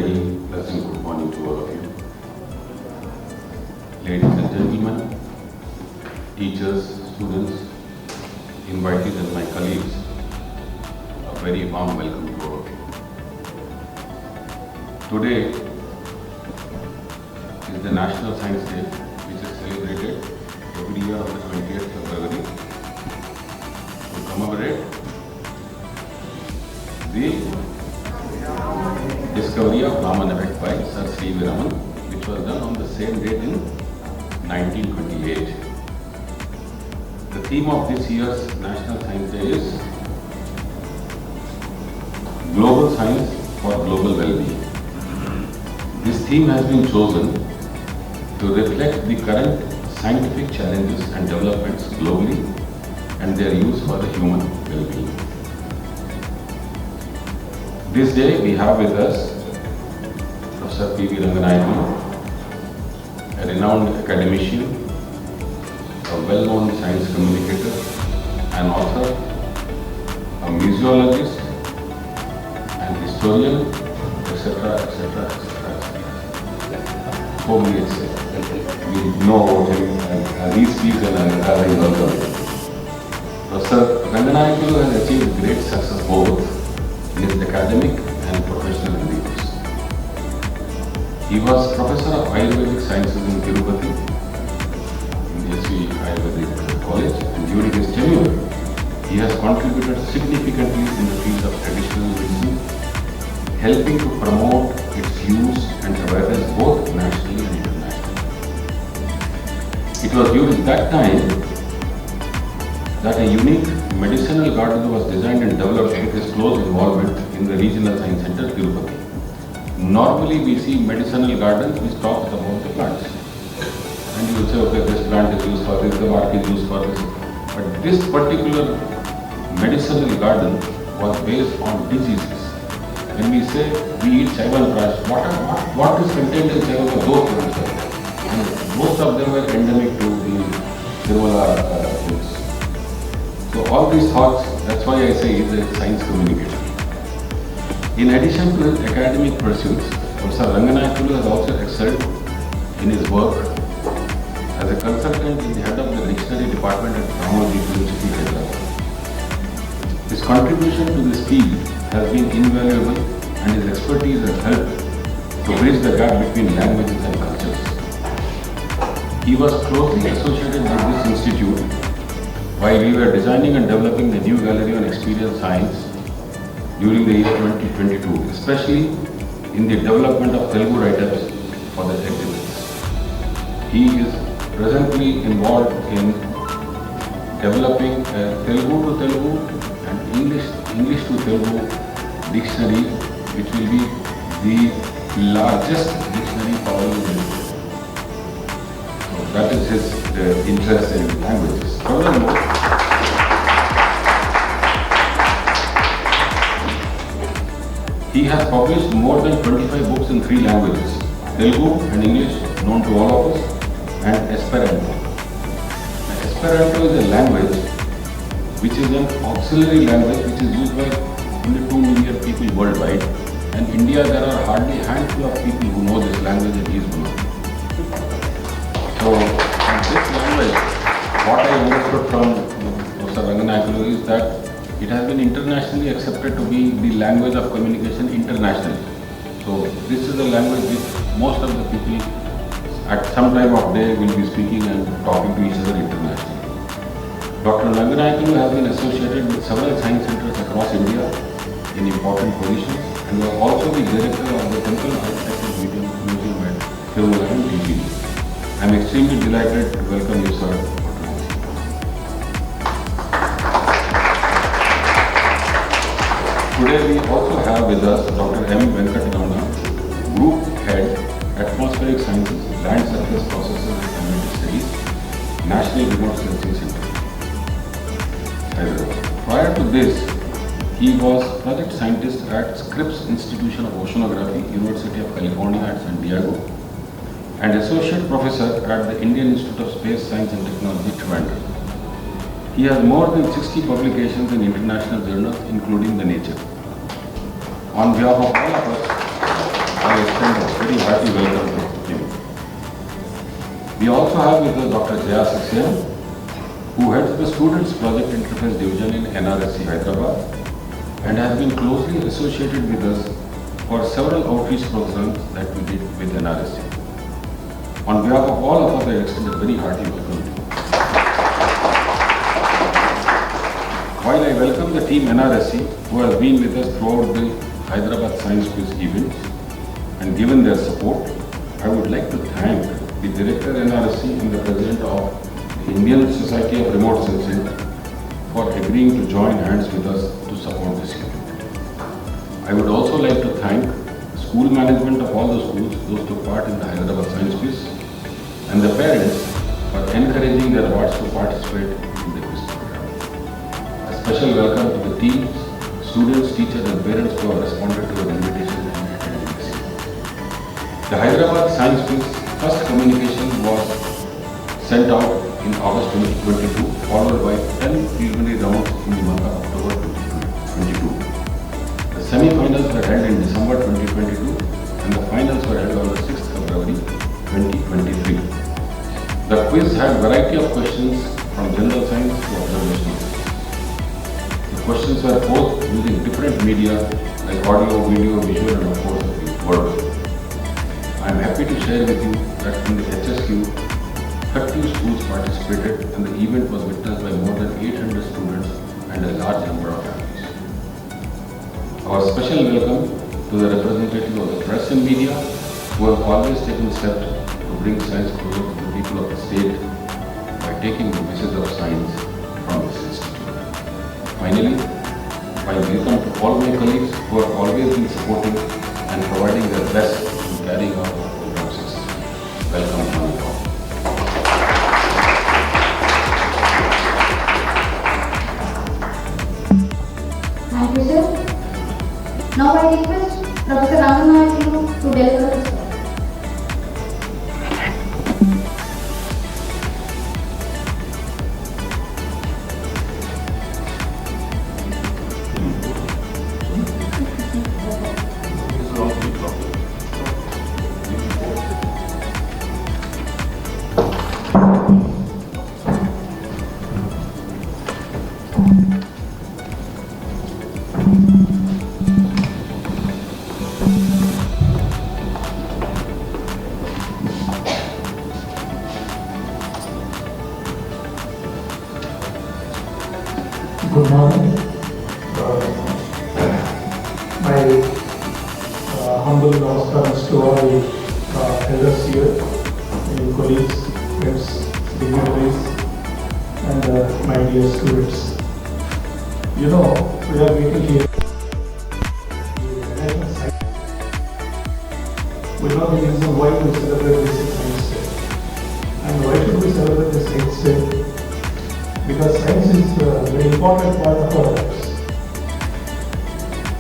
very pleasant good morning to all of you. Ladies and gentlemen, teachers, students, invitees and my colleagues, a very warm welcome to all of you. Today is the National Science Day, which is celebrated every year on the 20th of February to commemorate the discovery of Raman effect by Sir C.V. Raman, which was done on the same date in 1928. The theme of this year's National Science Day is Global Science for Global Well-being. This theme has been chosen to reflect the current scientific challenges and developments globally and their use for the human well-being. This day we have with us Professor P.V. Ranganayakulu, a renowned academician, a well-known science communicator, an author, a museologist, an historian, etc., etc., etc. So many etc. We know about him as he speaks and as he welcomes. Professor Ranganayakulu has achieved great success both in his academic and professional endeavors. He was Professor of Ayurvedic Sciences in Tirupati, in the SV Ayurvedic College, and during his tenure, he has contributed significantly in the field of traditional medicine, helping to promote its use and awareness both nationally and internationally. It was during that time that a unique medicinal garden was designed and developed with his close involvement in the Regional Science Center, Tirupati. Normally we see medicinal gardens which talk about the plants. And you will say, okay, this plant is used for this, the bark is used for this. But this particular medicinal garden was based on diseases. When we say we eat Chaivan Prash, what is contained in Chaivan are those plants. And most of them were endemic to the Tiruvalla hills. So all these thoughts, that's why I say he's a science communicator. In addition to his academic pursuits, Professor Ranganayakulu has also excelled in his work as a consultant in the head of the dictionary department at Ramoji University, Hyderabad. His contribution to this field has been invaluable and his expertise has helped to bridge the gap between languages and cultures. He was closely associated with this institute while we were designing and developing the new gallery on experience science during the year 2022, especially in the development of Telugu write-ups for the exhibits. He is presently involved in developing a Telugu to Telugu and English to Telugu dictionary, which will be the largest dictionary following this. So that is his interest in languages. Furthermore, he has published more than 25 books in 3 languages, Telugu and English, known to all of us, and Esperanto. Now, Esperanto is a language which is an auxiliary language which is used by only 2 million people worldwide, and in India there are hardly a handful of people who know this language, and he is one of them. So, this language, what I understood from Professor Ranganayakulu is that it has been internationally accepted to be the language of communication internationally. So this is a language which most of the people at some time of day will be speaking and talking to each other internationally. Dr. Ranganayakulu has been associated with several science centers across India in important positions and was also the director of the Temple Architecture Museum at Tiruvalla and TGD. I am extremely delighted to welcome you, sir. Today we also have with us Dr. M. Venkataramanan, Group Head, Atmospheric Sciences, Land Surface Processes and Climatic Studies, National Remote Sensing Center, Hyderabad. Prior to this, he was project scientist at Scripps Institution of Oceanography, University of California at San Diego, and associate professor at the Indian Institute of Space Science and Technology, Trivandrum. He has more than 60 publications in international journals, including the Nature. On behalf of all of us, I extend a very hearty welcome to him. We also have with us Dr. Jaya Saxena, who heads the Students Project Interface Division in NRSC Hyderabad and has been closely associated with us for several outreach programs that we did with NRSC. On behalf of all of us, I extend a very hearty welcome to you. While I welcome the team NRSC who has been with us throughout the Hyderabad Science Quiz events and given their support, I would like to thank the Director NRSC and the President of the Indian Society of Remote Sensing for agreeing to join hands with us to support this event. I would also like to thank school management of all the schools, those took part in the Hyderabad Science Quiz, and the parents for encouraging their wards to participate in the quiz program. A special welcome to the teams, students, teachers and parents who have responded to our invitation and attended this. The Hyderabad Science Quiz first communication was sent out in August 2022, followed by 10 preliminary rounds in the month of October 2022. The semi-finals were held in December 2022 and the finals were held on the 6th February 2023. The quiz had a variety of questions from general science to observational science. The questions were posed using different media like audio, video, visual and of course verbal. I am happy to share with you that in the HSQ, 30 schools participated and the event was witnessed by more than 800 students and a large number of families. Our special welcome to the representative of the press and media who have always taken steps to bring science closer to the people of the state by taking the message of science from this institute. Finally, I welcome to all my colleagues who have always been supporting and providing their best in carrying out our program successfully. Welcome to all. Thank you, sir. Now I request Professor Ranganath to deliver the speech. Good morning. My humble namaskars to all elders here, colleagues, friends, dignitaries, and my dear students. You know, we are meeting here. We know the reason why we celebrate this Science Day. And why should we celebrate this Science Day? Because science is a very important part of our lives.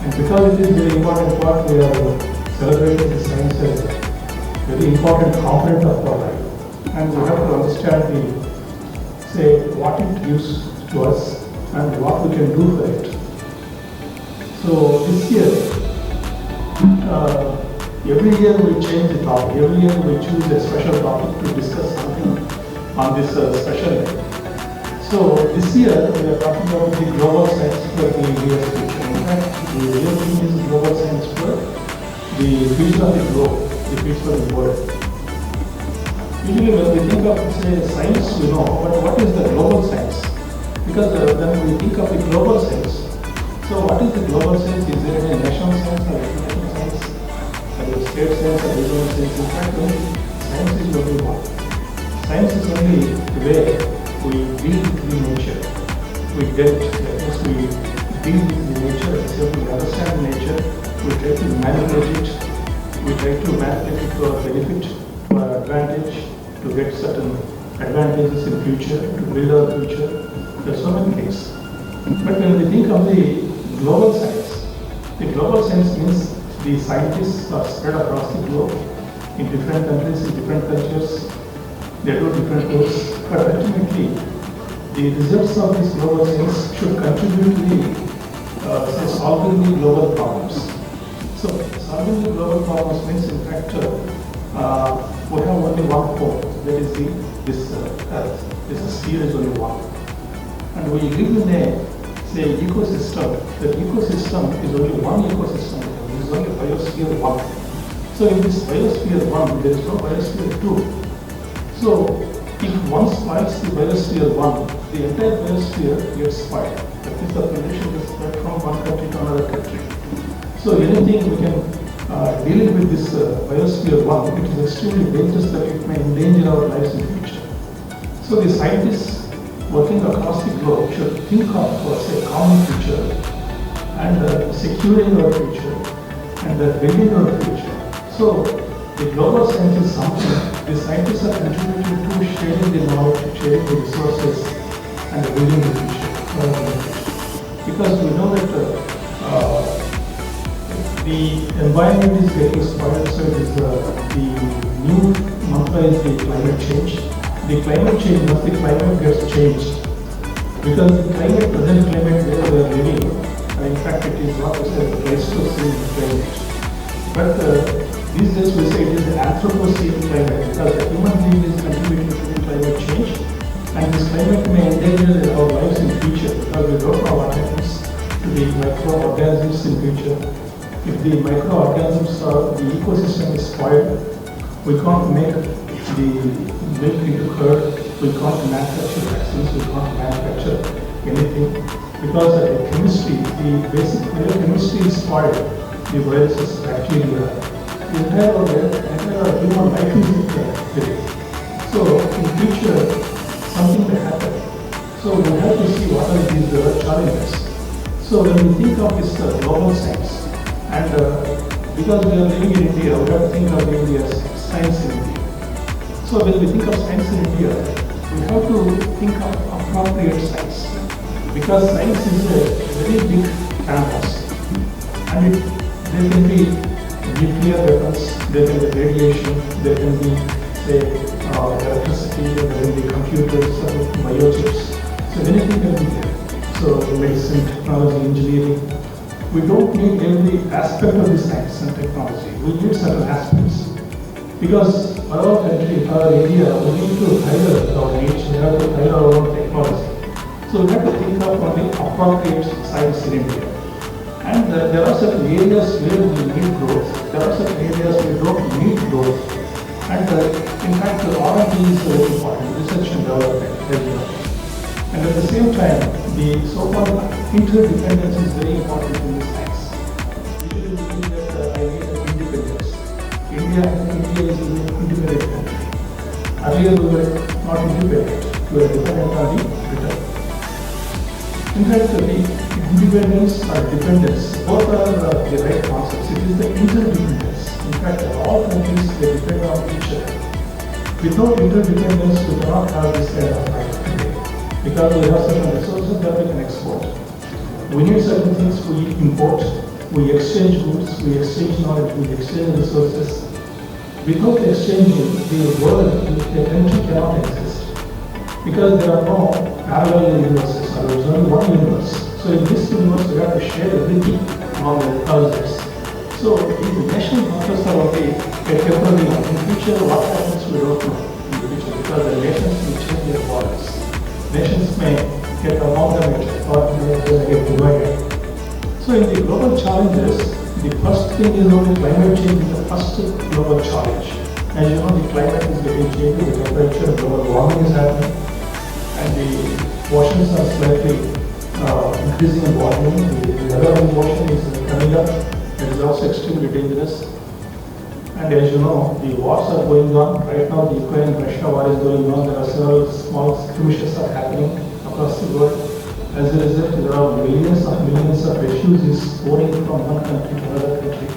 And because it is a very important part, we are celebrating the science as a very important component of our life. And we have to understand what it gives to us and what we can do for it. So this year, every year we change the topic. Every year we choose a special topic to discuss something on this special day. So this year we are talking about the global science for the year's future. In fact, the real thing is global science for the future of the globe, the future of the world. Usually when we think of science, we know, but what is the global science? Because when we think of the global science, so what is the global science? Is there any national science or international science, or state science or regional science? In fact, science is only one. Science is only the way we deal with the nature. We deal with the nature, so we understand nature, we try to manipulate it, we try to manipulate it to our benefit, to our advantage, to get certain advantages in future, to build our future. There are so many things. But when we think of the global science means the scientists are spread across the globe in different countries, in different cultures. They do different works, but ultimately the results of this global science should contribute to the solving the global problems. So solving the global problems means in fact we have only one pole, that is this Earth. This sphere is only one. And we live in a, say, ecosystem. That ecosystem is only one ecosystem. It is only biosphere 1. So in this biosphere 1, there is no biosphere 2. So if one spoils the biosphere 1, the entire biosphere gets spoiled. That is the condition that spread from one country to another country. So anything we can dealing with this biosphere 1, it is extremely dangerous that it may endanger our lives in the future. So the scientists working across the globe should think of, say, common future and securing our future and building our future. So the global science is something the scientists are contributing to sharing the knowledge, sharing the resources and building the future. Because we know that the environment is getting spoiled, so it is the new mantra is the climate change. The climate change, once the climate gets changed, because the present climate where we are living, in fact it is not just a Pleistocene climate. But these days we say it is the Anthropocene climate, because the human being is contributing to the climate change, and this climate may endanger our lives in future, because we don't know what happens to the microorganisms in future. If the microorganisms or the ecosystem is spoiled, we can't make the milk into curd, we can't manufacture vaccines, we can't manufacture anything, because the chemistry, the basic biochemistry is spoiled, the viruses, bacteria, the entire human life is in. So in future, something may happen. So we have to see what are these challenges. So when we think of this global science, and because we are living in India, we have to think of India's science in India. So when we think of science in India, we have to think of appropriate science. Because science is a very big canvas. And there can be nuclear weapons, there can be radiation, there can be, say, electricity, there can be computers, biochips. So anything can be there. So medicine, technology, engineering. We don't need every aspect of the science and technology. We need certain aspects. Because our country, our India, we need to tailor our needs, we have to tailor our own technology. So we have to think of only appropriate science in India. And there are certain areas where we need growth. There are certain areas we don't need growth. And in fact, R&D is very important, research and development. And at the same time, the so-called interdependence is very important in this science. Usually we think that I need independence. India is an independent country. Earlier we were not independent, we were dependent on the Britain. In fact, the independence or dependence, both are the right concepts. It is the interdependence. In fact, all countries, they depend on each other. Without interdependence, we cannot have this kind of life today. Because we have certain resources that we can export. We need certain things we import, we exchange goods, we exchange knowledge, we exchange resources. Without exchanging, the world, the country cannot exist. Because there are no parallel universes, or there is only one universe. So in this universe, we have to share everything among others. So these national borders are only a temporary one. In future, what happens we don't know in the future, because the nations will change their borders. Nations may get amalgamated or may get divided. So in the global challenges, the first thing is only climate change is the first global challenge. As you know, the climate is getting changed, the temperature, global warming is happening, and the oceans are slightly increasing in volume. The level of the ocean is coming up. It is also extremely dangerous. And as you know, the wars are going on. Right now, the Ukraine-Russia war is going on. There are several small skirmishes are happening across the world. As a result, there are millions of refugees pouring from one country to another country.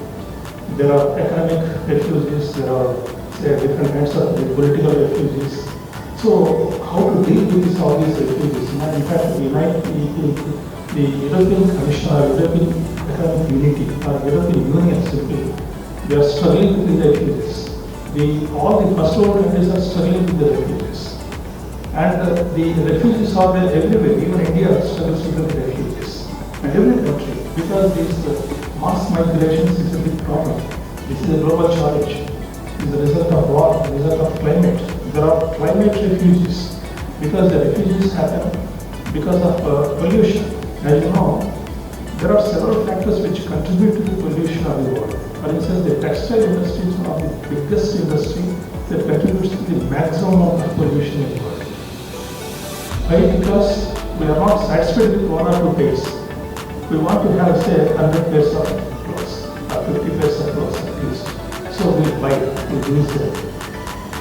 There are economic refugees. There are, say, different kinds of political refugees. So, how to deal with all these refugees? And in fact, the European Commission or European Economic Unity or European Union simply, they are struggling with the refugees. All the first world countries are struggling with the refugees. And the refugees are there everywhere. Even India struggles with the refugees. And every country, because these mass migrations is a big problem. This is a global challenge. It's the result of war, the result of climate. There are climate refugees because the refugees happen because of pollution. As you know, there are several factors which contribute to the pollution of the world. For instance, the textile industry is one of the biggest industry that contributes to the maximum amount of pollution in the world. Why? Because we are not satisfied with 1 or 2 pairs. We want to have, say, 100 pairs of clothes or 50 pairs of clothes at least. So we buy, we use them.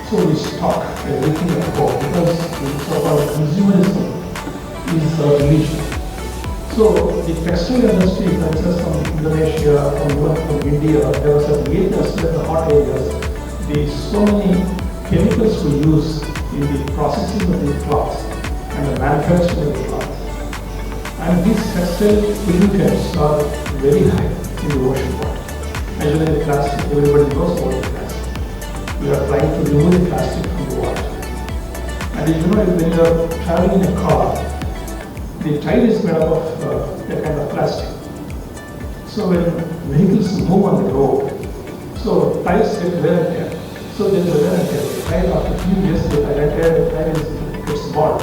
So we stock everything at home because our consumerism is our religion. So the textile industry, for instance, from Indonesia, from India, there are some areas where the hot areas, there is so many chemicals we use in the processing of the cloth and the manufacturing of the cloth. And these textile pollutants are very high in the ocean water. Usually the plastic, everybody knows about the plastic. We are trying to remove the plastic from the water. And you know, when you are traveling in a car, the tire is made up of a kind of plastic. So when vehicles move on the road, so tires get wear and tear. So there is a wear and tear. The tire after a few years, the tire gets bald.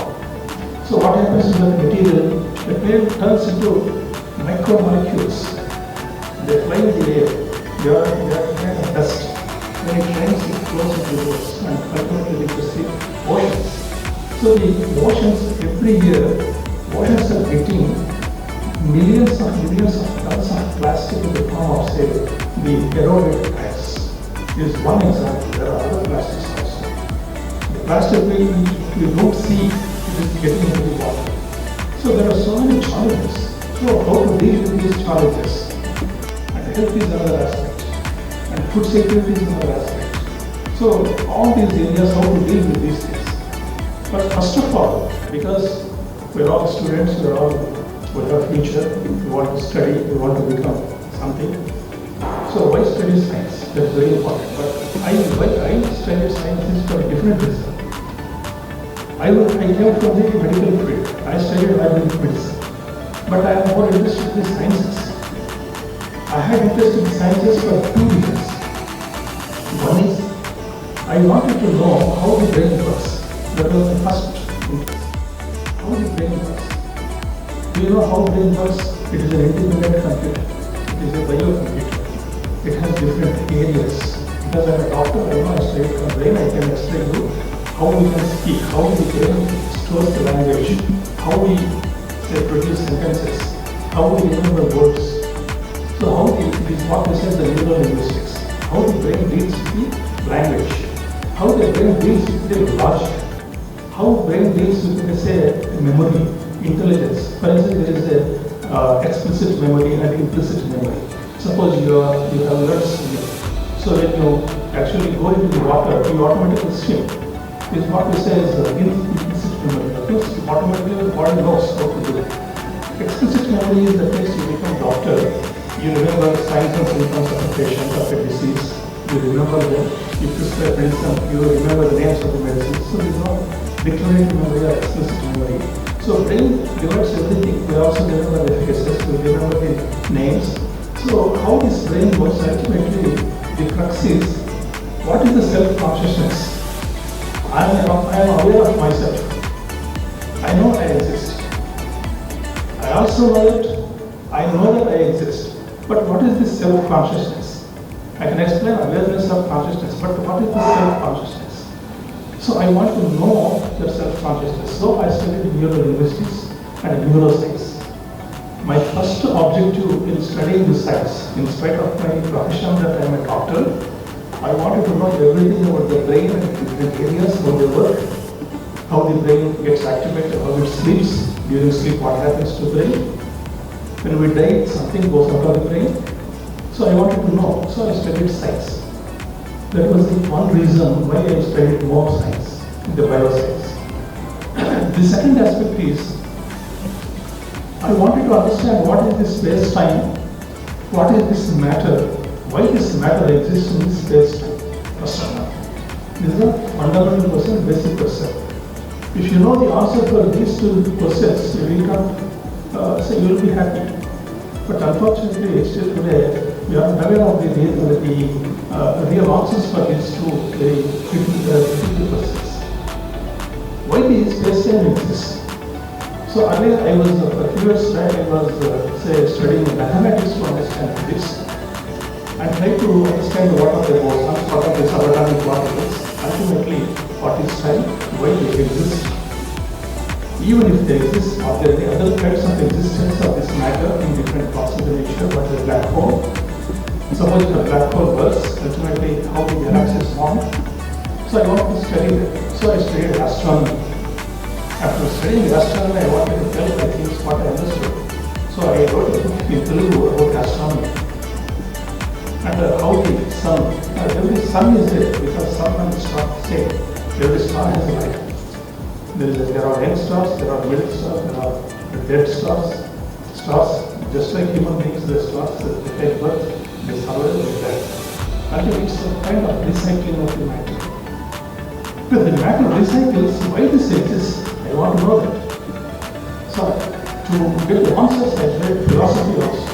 So what happens to that material? The material turns into micromolecules. They fly in the air. They are kind of dust. When it rains, it flows into the rivers and ultimately reaches the oceans. So the oceans every year, oceans are getting millions of tons of plastic in the form of, say, the eroded tires. This is one example. There are other plastics also. The plastic we don't see, it is getting into the water. So there are so many challenges. So how to deal with these challenges? And health is another aspect. And food security is another aspect. So all these areas, how to deal with these things. But first of all, because we're all students, we have a future, we want to study, we want to become something. So why study science? That's very important. But I studied science is for a different reason. I came from the medical field. I studied Ayurvedic medicine. But I am more interested in the sciences. I had interest in sciences for 2 reasons. One is, I wanted to know how the brain works. That was the first interest. How the brain works. Do you know how brain works? It is an independent computer. It is a biocomputer. It has different areas. Because I am a doctor, I know I studied from brain, I can explain you how we can speak, how the brain stores the language, how we produce sentences, how we remember words. So how it is what we say the neurolinguistics. How the brain deals with the language, how the brain deals with the logic, how brain deals with, let's say, memory, intelligence. For instance, there is a explicit memory and implicit memory. Suppose you have learned swimming. So when you actually go into the water, you automatically swim. This is what we say is implicit memory. That means automatically the body knows how to do it. Explicit memory is the case you become doctor. You remember signs and symptoms of a patient, of a disease. You remember them. You prescribe medicine. You remember the names of the medicine. So there is no declarative memory or explicit memory. So brain divides everything. We also remember the faces. We remember the names. So how this brain works, ultimately the crux is, what is the self-consciousness? I am aware of myself. I know I exist. I also know that I exist. But what is this self-consciousness? I can explain awareness of consciousness, but what is the self-consciousness? So I want to know the self-consciousness. So I studied neurolinguistics and neuroscience. My first objective in studying this science, in spite of my profession that I am a doctor, I wanted to know everything about the brain and different areas, how they work, how the brain gets activated, how it sleeps, during sleep what happens to the brain. When we die, something goes out of the brain. So I wanted to know, so I studied science. That was the one reason why I studied more science, the bioscience. The second aspect is, I wanted to understand what is this space-time, what is this matter, why this matter exists in this space-time. First of all, this is a fundamental question, basic question. If you know the answer for these two questions, you will be happy. But unfortunately, still today, we are not aware of the real answers for these two very critical questions. Why the space time exists? So earlier I was, a few years back, I was studying mathematics to understand physics. I tried to understand what are the bosons, what are the subatomic particles, ultimately what is time, why they exist. Even if they exist, are there the other types of existence of this matter in different parts of the nature? What is a black hole? Suppose if a black hole bursts, ultimately how the galaxies form. So I wanted to study that. So I studied astronomy. After studying astronomy, I wanted to tell my things what I understood. So I wrote a book in Telugu about astronomy. And how the sun, every sun is there because sun and star same. Every star has a light. There are young stars, there are middle stars, there are dead stars. Stars, just like human beings, the stars, they take birth, they survive, they die. And it's a kind of recycling of the matter. But the matter recycles, why this exists, I want to know that. So, to get the answers, I read philosophy also.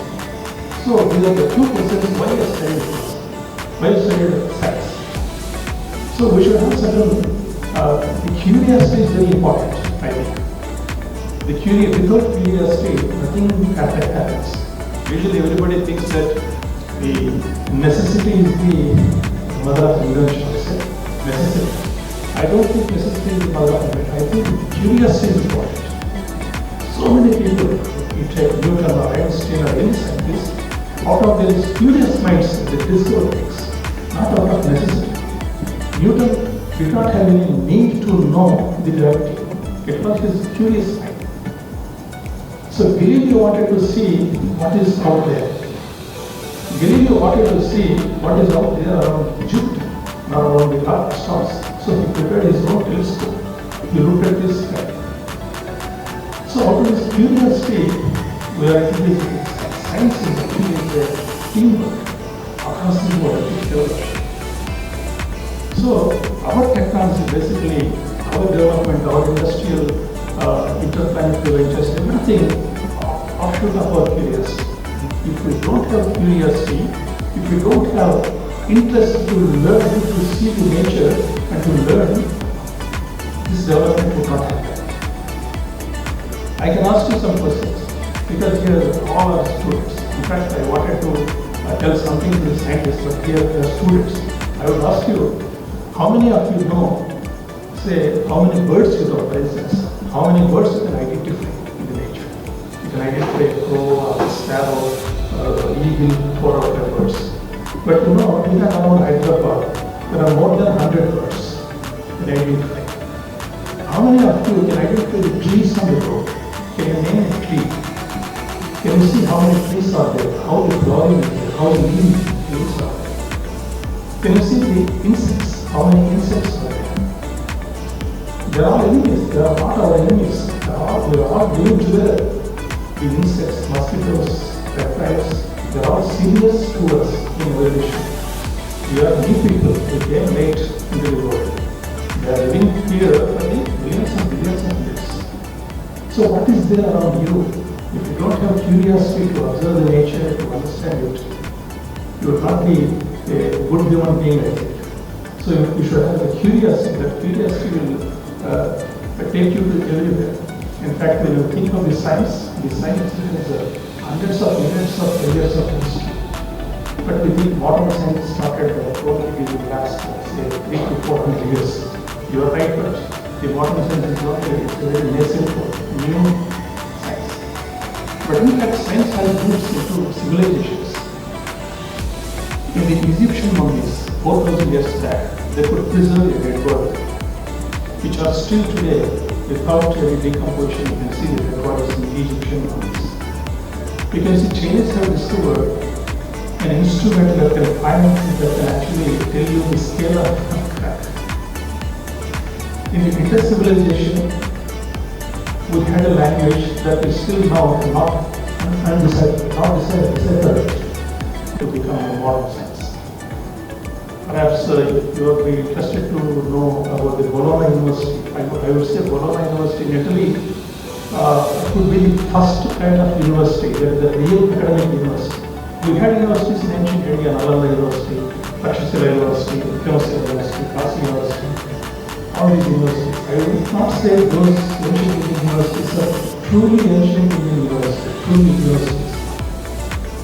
So, these are the two questions why I studied this, why I studied science. So, we should have certain, the curiosity is very important, I think. Without curiosity, nothing happens. Usually, everybody thinks that the necessity is the mother of invention. Necessity. I don't think necessity is the mother of invention. I think curiosity is important. So many people, you take Newton or Einstein or any scientist, out of their curious minds, they discover things, not out of necessity. Newton did not have any need to know the gravity. It was his curious mind. So Galileo wanted to see what is out there. Galileo wanted to see what is out there around Jupiter, not around the dark stars. So he prepared his own telescope. He looked at this sky. So out of this curiosity, we are actually science is actually a teamwork across the world. So our technology basically, our development, our industrial interplanetary ventures, everything offshoot of our curiosity. If we don't have curiosity, if we don't have interest to learn, to see the nature and to learn, this development would not happen. I can ask you some questions because here all are students. In fact, I wanted to tell something to the scientists, but here they are students. I would ask you, how many of you know, say, how many birds you know, for instance, how many birds you can identify in the nature? You can identify a crow, a sparrow, eagle, 4 or 5 birds. But you know, in and around Hyderabad, there are more than 100 birds you can identify. How many of you can identify the trees on the road? Can you name a tree? Can you see how many trees are there? How the flowering is there? How the leaves are there? Can you see the insects? How many insects are there? They are all enemies. They are not our enemies. We are all living together. The insects, mosquitoes, reptiles, they are all serious to us in evolution. We are new people. We came late into the world. They are living here for the billions and billions of years. So what is there around you? If you don't have curiosity to observe the nature, to understand it, you will not be a good human being, I think. So you should have a curiosity. That curiosity will take you to everywhere. In fact, when you think of the science has hundreds of millions of years of history. But we think modern science started probably in the last, say, 300 to 400 years. You are right, but the modern science is not it's a very nascent new science. But in fact, science has roots into civilizations. In the Egyptian mummies, 4,000 years back, they could preserve a dead body, which are still today without any decomposition. You can see the dead bodies in the Egyptian mummies. You can see Chinese have discovered an instrument that can actually tell you the scale of crack. In the Indus civilization, we had a language that is still now not deciphered to become a modern science. Perhaps you would be interested to know about the Bologna University. I would say Bologna University in Italy could be the first kind of university, that is the real academic university. We had universities in ancient India, Nalanda University, Takshashila University, Vyavasthita University, Kasi University, all these universities. I would not say those ancient Indian universities are truly ancient Indian universities, truly universities.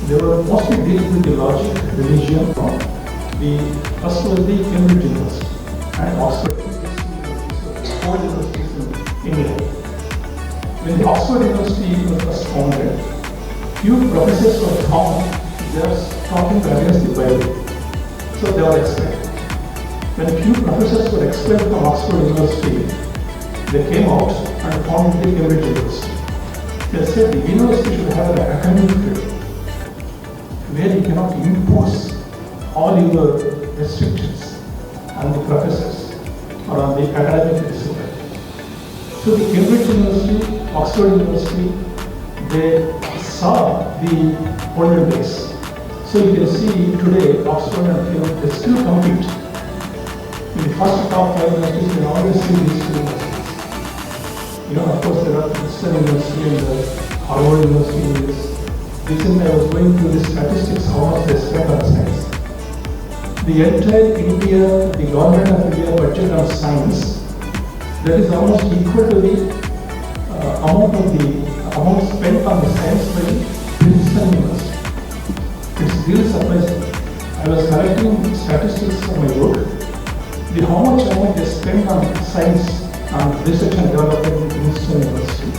They were mostly dealing with the logic, religion. The first was the Cambridge University and Oxford University, four universities in England. When the Oxford University was first founded, few professors were found just talking against the Bible. So they were expelled. When few professors were expelled from Oxford University, they came out and founded the Cambridge University. They said the university should have an academic freedom, where you cannot impose all your restrictions on the professors or on the academic discipline. So the Cambridge University, Oxford University, they saw the older days. So you can see today Oxford and Cambridge, they still compete. In the first top 5 universities, you can always see these two universities. You know, of course, there are Princeton University and the Harvard University. Recently, I was going through the statistics, how much they spend on science. The entire India, the government of India budget on science, that is almost equal to the amount spent on the science by Princeton University. It's really surprising. I was collecting statistics for my work. How much amount they spent on science, on research and development in Princeton University.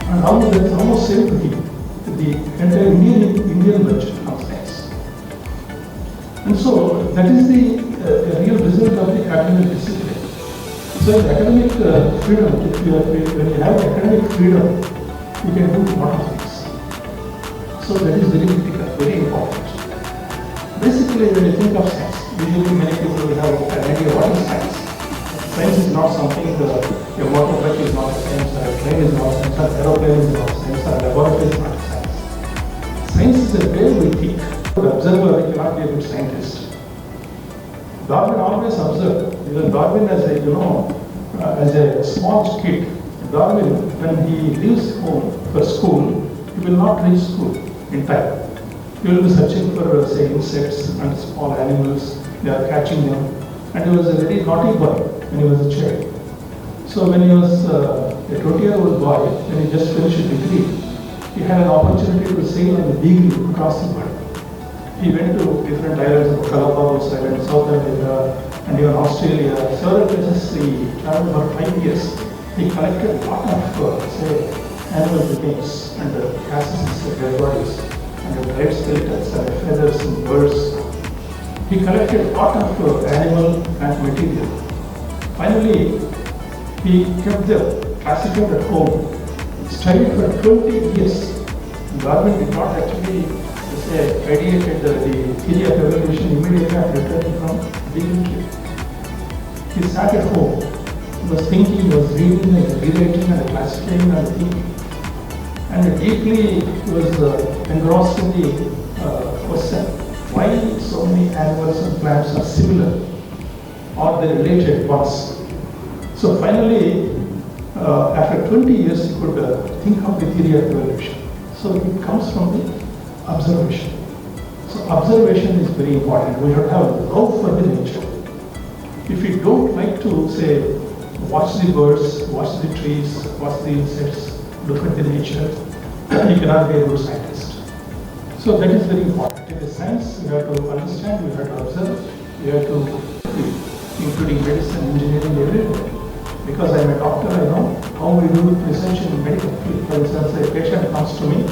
And how that is almost same to the entire Indian budget on science. And so that is the real result of the academic discipline. So the academic freedom, when you have academic freedom, you can do a lot of things. So that is very critical, very important. Basically, when you think of science, usually many people will have an idea what is science. Science is not something, your motorbike is not science, or a train is not science, or aeroplane is not science, or laboratory is not science. Science is a way we think. An observer cannot be a good scientist. Darwin always observed. Even Darwin, as a small kid, Darwin, when he leaves home for school, he will not reach school in time. He will be searching for, say, insects and small animals. They are catching them. And he was a very naughty boy when he was a child. So when he was a 20-year-old boy, when he just finished a degree, he had an opportunity to sail on the Beagle across the world. He went to different islands, Galapagos Island, South America, and even Australia. Several places he traveled for 5 years. He collected a lot of, say, animal remains and casts of dead bodies, and dried skeletons and feathers and birds. He collected a lot of animal and material. Finally, he kept them classified at home, studied for 20 years. Darwin did not actually ideated the theory of evolution immediately after returning from being kid. He sat at home, he was thinking, he was reading and rewriting and classifying and thinking. And deeply he was engrossed in the question, why so many animals and plants are similar or they related once. So finally, after 20 years, he could think of the theory of evolution. So it comes from the observation. So observation is very important. We should have love for the nature. If you don't like to, say, watch the birds, watch the trees, watch the insects, look at the nature, you cannot be a good scientist. So that is very important. In the science, you have to understand, you have to observe, you have to, including medicine, engineering, everything. Because I am a doctor, I know how we do research in medical field. For instance, a patient comes to me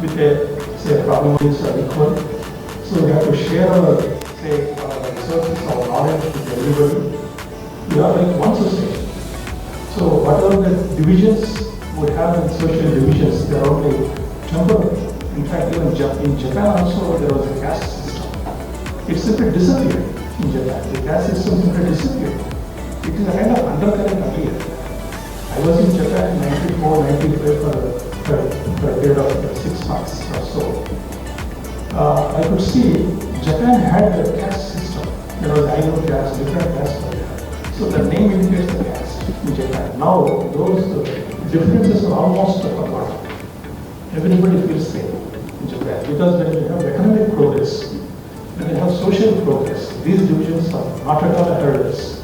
with a problem is equal. So we have to share our, say, our resources, our knowledge with everybody. We are like one society. So whatever the divisions would have in social divisions, they are only temporary. In fact, even in Japan also there was a caste system. It simply disappeared in Japan. The caste system simply disappeared. It is a kind of undercurrent idea. I was in Japan in 94, 95 for a period of 6 months or so. I could see Japan had a caste system. There was Ainu caste, different castes were there. So the name indicates the caste in Japan. Now those differences are almost forgotten. Everybody feels same in Japan because when you have economic progress, when you have social progress, these divisions are not at all hurdles.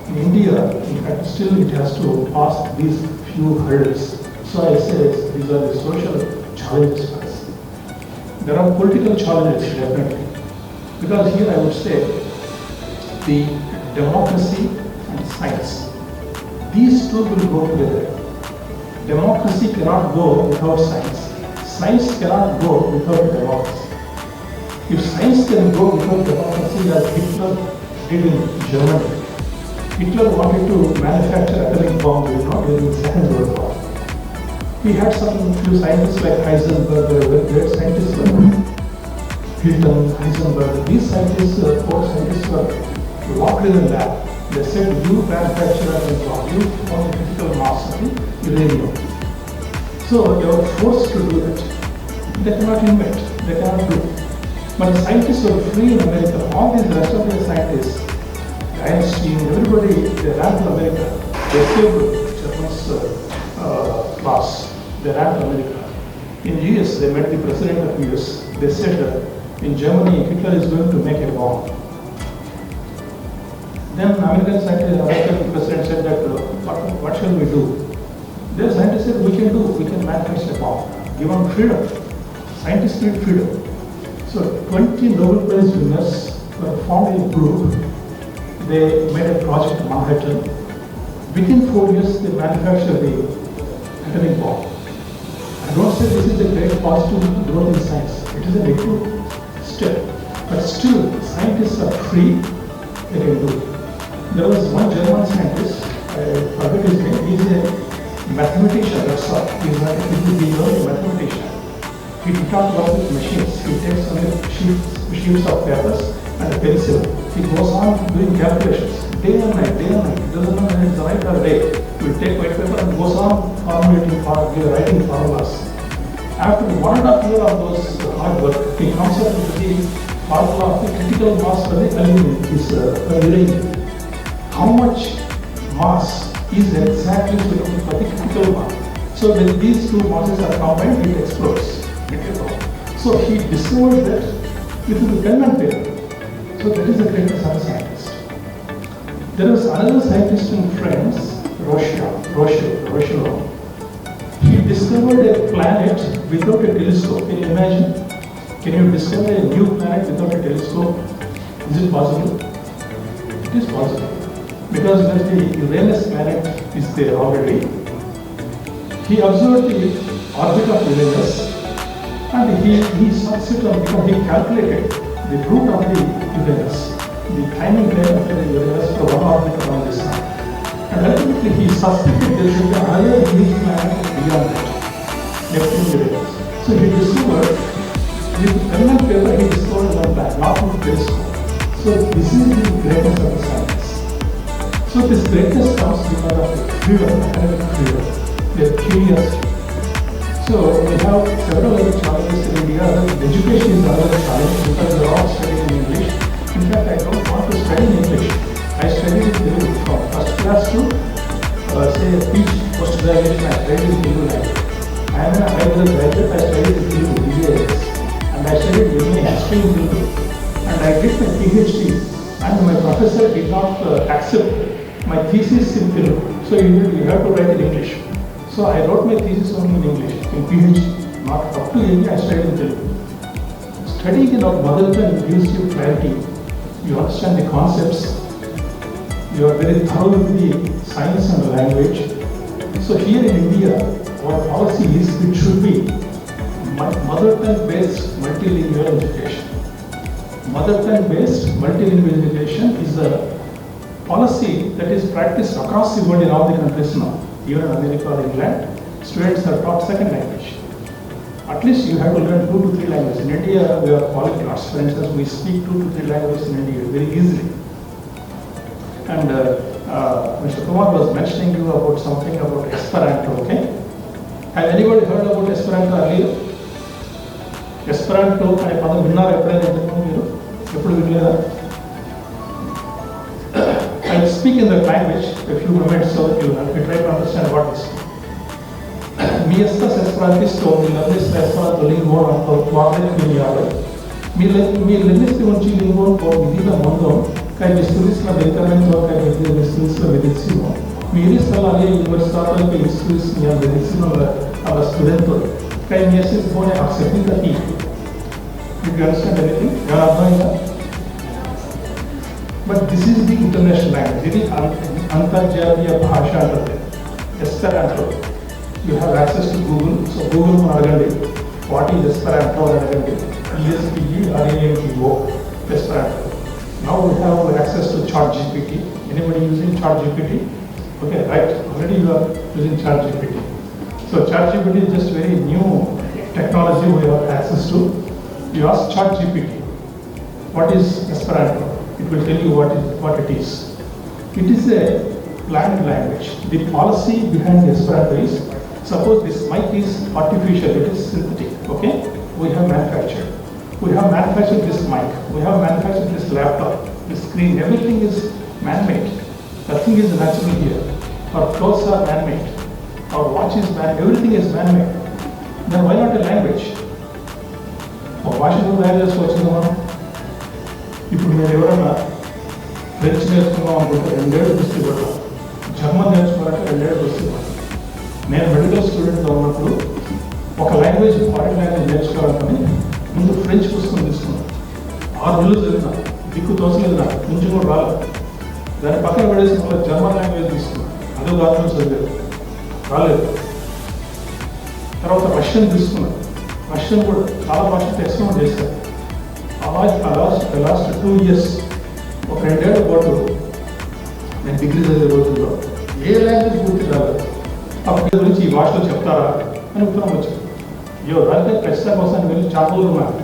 In India, in fact, still it has to pass these few hurdles. So I say these are the social challenges for us. There are political challenges, definitely. Because here I would say the democracy and science. These two will go together. Democracy cannot go without science. Science cannot go without democracy. If science can go without democracy, as Hitler did in Germany, Hitler wanted to manufacture atomic bomb during the Second World War. He had some few scientists like Heisenberg, they were great scientists like Hilton, Heisenberg. These scientists, four scientists were locked in a lab. They said, you manufacture atomic bomb, you form the critical mass of the uranium. So they were forced to do that. They cannot invent, they cannot do. But the scientists were free in America. All these rest of the scientists, Einstein, everybody, they ran to America. They saved German's class. They ran to America. In US, they met the president of US. They said in Germany, Hitler is going to make a bomb. Then American scientists, American president said that, what shall we do? The scientists said, we can manufacture a bomb. Given freedom. Scientists need freedom. So 20 Nobel Prize winners were formed in a group. They made a project in Manhattan. Within 4 years, they manufactured the atomic bomb. I don't say this is a great positive growth in science. It is a good step. But still, scientists are free, they can do it. There was one German scientist, I forget his name, he is a mathematician, that's all. He is a mathematician. He did not work with machines. He takes only sheets of papers and a pencil. He goes on doing calculations day and night, day and night. It doesn't matter whether it's night or day. He will take white paper and goes on writing formulas. After 1.5 years of those hard work, he comes up with the formula of the critical mass for the aluminum, this uranium. How much mass is exactly suitable for the critical mass? So when these two masses are combined, it explodes. So he discovered that with the pen and paper. So that is the greatest of scientist. There was another scientist in France, Rochelle. He discovered a planet without a telescope. Can you imagine? Can you discover a new planet without a telescope? Is it possible? It is possible. Because when the Uranus planet is there already, he observed the orbit of Uranus and he subsequently, because he calculated the route of the Uranus, the timing frame of the Uranus for one orbit around the sun. And ultimately he suspected there should be another huge planet beyond that, Neptune Uranus. So he discovered, with pen and paper, he discovered one planet, not with telescope. So this is the greatness of the science. So this greatness comes because of the freedom, academic freedom, their curiosity. So we have several other challenges in India. Education is another challenge because we are all studying in English. In fact, I don't want to study in English. I studied in Telugu from first class to say PG, post-graduation. I studied in Telugu language. I am a high-level graduate. I studied in Telugu, BAS. And I studied in history in Telugu. And I did my PhD. And my professor did not accept my thesis in Telugu. So you have to write in English. So I wrote my thesis only in English, in PhD, not up to MA, I studied in Telugu. Studying in our mother tongue gives you clarity. You understand the concepts. You are very thorough with the science and the language. So here in India, our policy is it should be mother tongue based multilingual education. Mother tongue based multilingual education is a policy that is practiced across the world in all the countries now. Even in America or England, students are taught second language. At least you have to learn 2 to 3 languages. In India, we are polyglots. For instance, we speak 2 to 3 languages in India very easily. And Mr. Kumar was mentioning you about something about Esperanto, okay? Have anybody heard about Esperanto earlier? Esperanto అనే పదం విన్నారా ఎప్పుడైనా మీరు ఎప్పుడు వినలేదా? I'll speak in that language a few moments so you try to understand what is. Mi estas esperantisto, mi lernis la Esperanto lingvon antaŭ 40 jaroj. Mi lernis tiun ĉi lingvon por vidita mondon kaj mi studis la medikamenton kaj mi studis la medicino. Mi iris al aliaj universitatoj kaj mi studis mian medicinon al la studentoj kaj mi estis bone akceptita tie. Did you understand anything? You are knowing that? But this is the international language. This is Antarjatiya Bhasha antare. Esperanto. You have access to Google. So Google ko adagandi. What is Esperanto adagandi. ESPERANTO. Esperanto. Now we have access to ChatGPT. Anybody using ChatGPT? Okay, right. Already you are using ChatGPT. So ChatGPT is just very new technology we have access to. You ask ChatGPT, what is Esperanto? It will tell you what it is. It is a planned language. The policy behind Esperanto is, suppose this mic is artificial, it is synthetic, okay? We have manufactured. We have manufactured this mic. We have manufactured this laptop, this screen. Everything is man-made. Nothing is natural here. Our clothes are man-made. Our watch is man-made. Everything is man-made. Then why not a language? భాషను తయారు చేసుకోవచ్చు మనం. ఇప్పుడు మీరు ఎవరైనా French నేర్చుకున్నాం అనుకుంటే 2 ఏళ్ళు దృష్టి పడతాం, జర్మన్ నేర్చుకోవాలంటే 2 ఏళ్ళు దృష్టి పడతాం. నేను మెడికల్ స్టూడెంట్గా ఉన్నప్పుడు ఒక లాంగ్వేజ్ ఫారిన్ లాంగ్వేజ్ నేర్చుకోవాలని ముందు ఫ్రెంచ్ పుస్తకం తీసుకున్నాను. 6 నెలలు చదివినా, దిక్కు తోచలేదు, నాకు కొంచెం కూడా రాలేదు. దాన్ని పక్కన పడేసి మళ్ళీ జర్మన్ లాంగ్వేజ్ తీసుకున్నాను, అదో దాంట్లో చదిలేదు, రాలేదు. తర్వాత రష్యన్ తీసుకున్నాను, రష్యన్ కూడా చాలా భాషలు ఎక్స్ప్లోర్ చేశారు. లాస్ట్ 2 years, ఒక 2 ఏళ్ల పాటు నేను డిగ్రీ చదివే రోజుల్లో ఏ లాంగ్వేజ్ పూర్తి రాలేదు. అప్పటి గురించి ఈ భాషలో చెప్తారా అని ఉత్తరం వచ్చింది. దానిపై ఖచ్చితంగా కోసం వెళ్ళి చాపలు ఉన్నారు.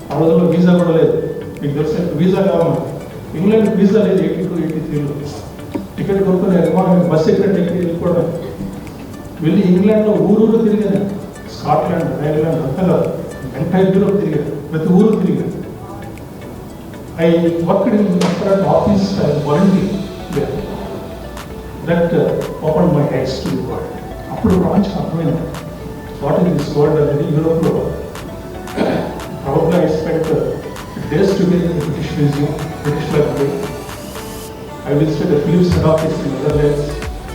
ఆ రోజుల్లో వీసా కూడా లేదు. మీకు తెలిసే వీసా కావాలి. ఇంగ్లాండ్ వీసా లేదు 82, 83లో. టికెట్ కొనుక్కొని విమానం బస్సు ఎక్కడ టికెట్ వెళ్ళిపోవడం. వెళ్ళి ఇంగ్లాండ్లో ఊరూరు తిరిగాను. స్కాట్లాండ్, ఐర్లాండ్ అంతా కాదు, ఎంటైర్ యూరోప్ తిరిగాను, ప్రతి ఊరు తిరిగాను. I worked in different office and volunteer there. That open my eyes to the world. అప్పుడు మంచి అర్థమైంది వాట్ ఈస్ దిస్ వరల్డ్ అనేది. యూరోప్లో probably I spent days together in British Museum, British Library. I visited the Philips head office in Netherlands,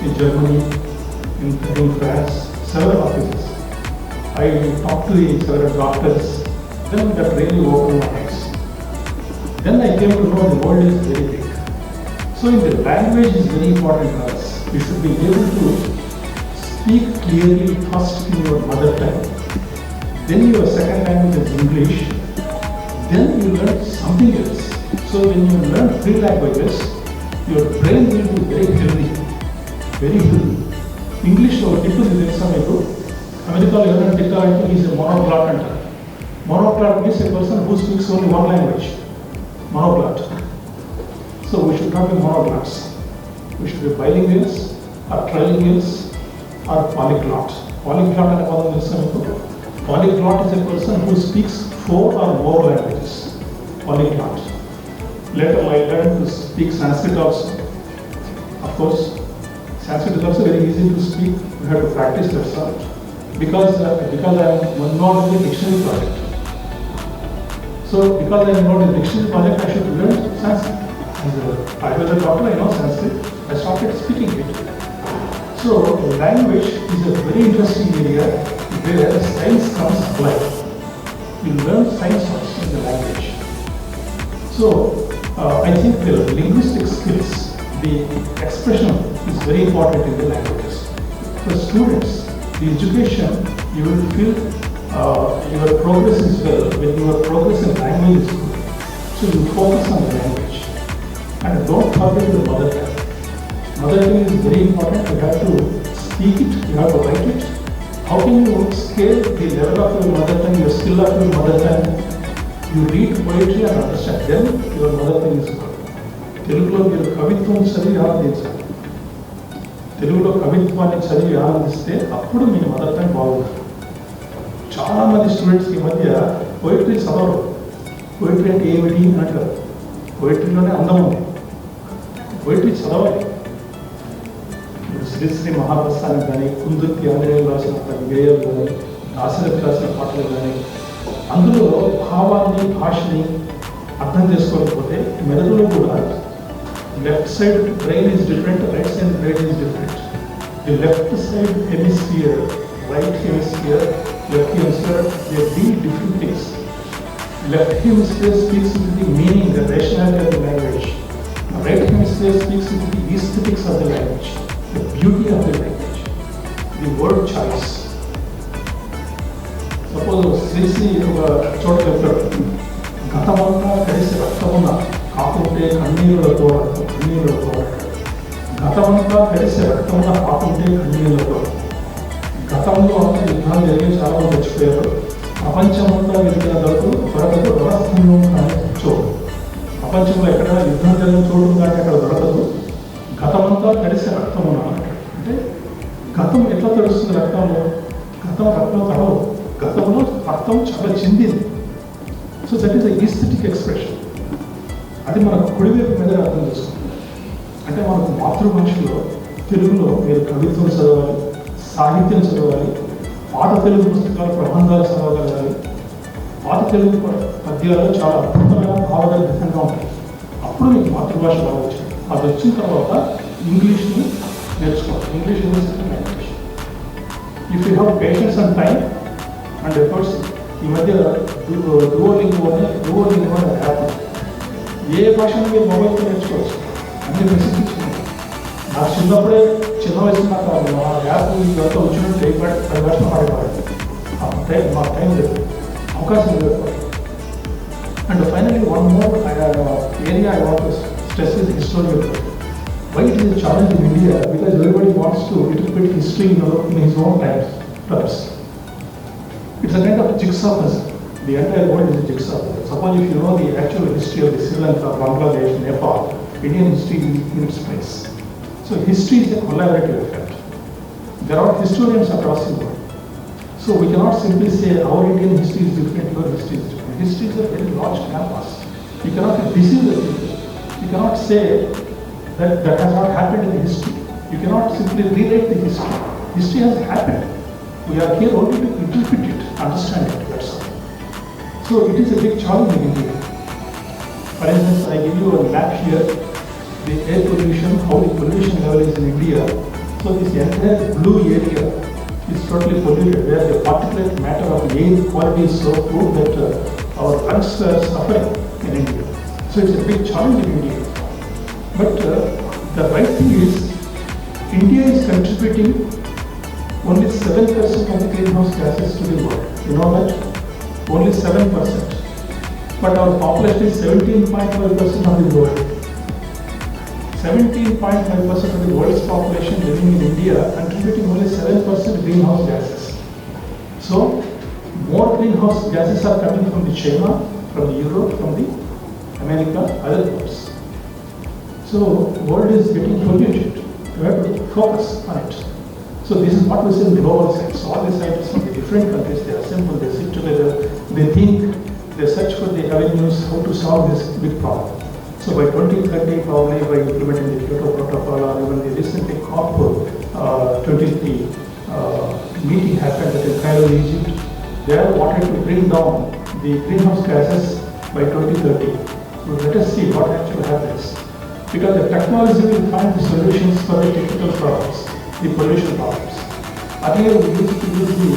in Germany, in France, several offices. I talked to several doctors. Then that really opened my eyes. Then I came to know the world is very big. So the language is very important for us. You should be able to speak clearly first in your mother tongue. Then your second language is English. Then you learn something else. So when you learn 3 languages, your brain will be very healthy, very healthy. English లో టిప్పు తెలుసా మీకు? అమెరికాలో ఎవరైనా తిట్టాలంటే is a monoglot అంటారు. Monoglot means a person who speaks only 1 language. Monoclot. So we should not be monoclots. We should be bilinguals or trilinguals or polyglot. Polyglot అనే పదం తెలుసా మీకు? Polyglot is a person who speaks 4 or more languages. Polyglot. Later I learned to speak Sanskrit also. Of course, Sanskrit is also very easy to speak. You have to practice yourself. Because I am not in the dictionary project. So because I am not in the dictionary project, I should learn Sanskrit. As a doctor, I know Sanskrit. I started speaking it. So language is a very interesting area where science comes alive. You learn science also in the language. So I think the linguistic skills, the expression is very important in the languages. For students, the education, you will feel your progress is well when your progress in language is good. So you focus on the language and don't forget your mother tongue. Mother tongue is very important. You have to speak it, you have to write it. How can you scale the level of your mother tongue, your skill of your mother tongue? You read poetry and understand, then your mother tongue is good. తెలుగులో మీరు కవిత్వం చదివి ఆనందించాలి. తెలుగులో కవిత్వాన్ని చదివి ఆనందిస్తే అప్పుడు మీ mother tongue బాగుంటుంది. చాలామంది స్టూడెంట్స్ ఈ మధ్య పోయిటరీ చదవరు. పోయిటరీ అంటే ఏమిటి అని అంటారు. పోయిటరీలోనే అందం ఉంది. పోయిటరీ చదవాలి. శ్రీశ్రీ మహాప్రస్థానం కానీ, కుందుర్తి ఆంజనేయులు రాసిన గేయాలు కానీ, దాశరథి రాసిన పాటలు కానీ, అందులో భావాన్ని భాషని అర్థం చేసుకోకపోతే మెదడులో కూడా left side brain is different, right side brain is different. The left side hemisphere, right hemisphere, left hemisphere, they deal different things. Left hemisphere speaks into the meaning, the rationality of the language. The right hemisphere speaks into the aesthetics of the language, the beauty of the language, the word choice. Suppose Sri చోట చెప్తాడు, గతమంతా కలిసి రక్తమున్న కాకుంటే కన్నీరులతో గతమంతా కలిసి రక్తమున్న కాకుంటే కన్నీరులతో. గతంలో అంతా యుద్ధాలు జరిగి చాలా మంది చచ్చిపోయారు. ప్రపంచమంతా వెలిగిన దొరకదు రహస్యంలో కానీ చోటు. ప్రపంచంలో ఎక్కడ యుద్ధం జరిగిన చోటు కానీ అక్కడ దొరకదు. గతమంతా కలిసి రక్తం ఉన్నాను అంటే గతం ఎట్లా తెలుస్తుంది? రక్తంలో రక్తం తడవు, గతంలో రక్తం చాలా చెందింది. So that is the aesthetic expression. అది మనకు కుడివైపు మీద అర్థం చేసుకుంటాం. అంటే మనకు మాతృభాషలో తెలుగులో మీరు కవిత్వం చదవాలి, సాహిత్యం చదవాలి, పాత తెలుగు పుస్తకాలు ప్రబంధాలు చదవగలగాలి. పాత తెలుగు పద్యాలు చాలా అద్భుతమైన భావగర్భితంగా ఉంటాయి. అప్పుడు మీకు మాతృభాష బాగా వచ్చింది. అది వచ్చిన తర్వాత ఇంగ్లీష్ని నేర్చుకోవాలి. English is second language. If you have patience and time and efforts, ఈ మధ్య డూఓలింగో అనే యాప్, ఏ భాషను మీరు మొబైల్తో నేర్చుకోవచ్చు, అన్ని ఫెసిలిటీస్ ఉన్నాయి. నాకు చిన్నప్పుడే చిన్న వయసు నాకు ఆ యాప్ ఇదంతా వచ్చినట్టు 10 భాషలు పాడేవాడు. మా టైం లేదు, అవకాశం లేదు. And finally one more area I want to stress is historical. Why it is a challenge in India? Because everybody wants to little bit history in his own terms. It's a kind of jigsaw puzzle. The entire world is a jigsaw puzzle. Suppose if you know the actual history of the Sri Lanka, Bangladesh, Nepal, Indian history is in its place. So history is a collaborative effect. There are historians across the world. So we cannot simply say our Indian history is different, your history is different. History is a very large canvas. You cannot deceive the people. You cannot say that has not happened in the history. You cannot simply rewrite the history. History has happened. We are here only to interpret it, understand it, that's all. So it is a big challenge in India. For instance, I give you a map here, the air pollution, how the pollution level is in India. So this entire blue area is totally polluted, where the particulate matter of air quality is so poor that our lungs are suffering in India. So it's a big challenge in India. But the right thing is, India is contributing only 7% of the greenhouse gases to the world. You know that? Only 7%. But our population is 17.5% of the world. 17.5% of the world's population living in India contributing only 7% greenhouse gases. So, more greenhouse gases are coming from the China, from the Europe, from the America, other parts. So, world is getting polluted. We have to focus on it. So, this is what we say in global science. All the scientists from the different countries, they assemble, they sit together, they think, they search for the avenues how to solve this big problem. So, by 2030, probably by implementing the Kyoto Protocol or even the recently COP23 meeting happened at Cairo, Egypt, they have wanted to bring down the greenhouse gases by 2030. So, let us see what actually happens. Because the technology will find the solutions for the technical problems, the pollution problems. Earlier we used to use the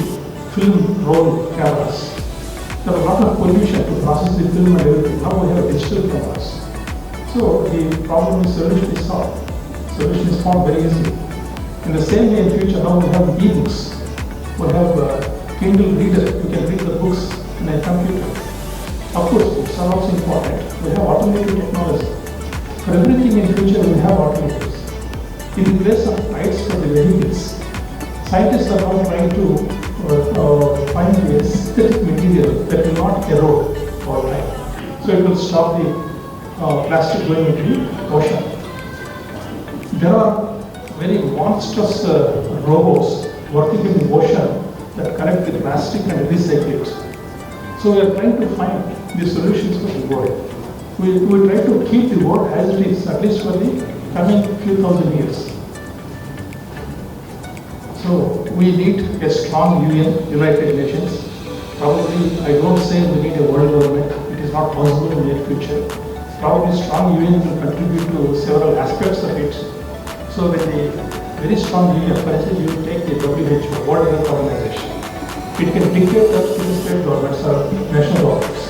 film roll cameras. There was a lot of pollution to process the film and everything. Now we have digital cameras. So the problem is solution is solved. Solution is found very easily. In the same way in future, now we have e-books. We have a Kindle reader. You can read the books in a computer. Of course, books are also important. We have automated technology. For everything in future, we have alternatives. In the place of lights for the vehicles, scientists are now trying to find a synthetic material that will not erode over time. So it will stop the plastic going into the ocean. There are very monstrous robots working in the ocean that collect the plastic and recycle it. So we are trying to find the solutions for the world. We try to keep the world as it is, at least for the coming few thousand years. So we need a strong UN, United Nations. Probably, I don't say we need a world government. It is not possible in the near future. Probably strong UN will contribute to several aspects of it. So when the very strong UN, for instance, you take the WHO, World Health Organization, it can dictate that to the state governments or national governments.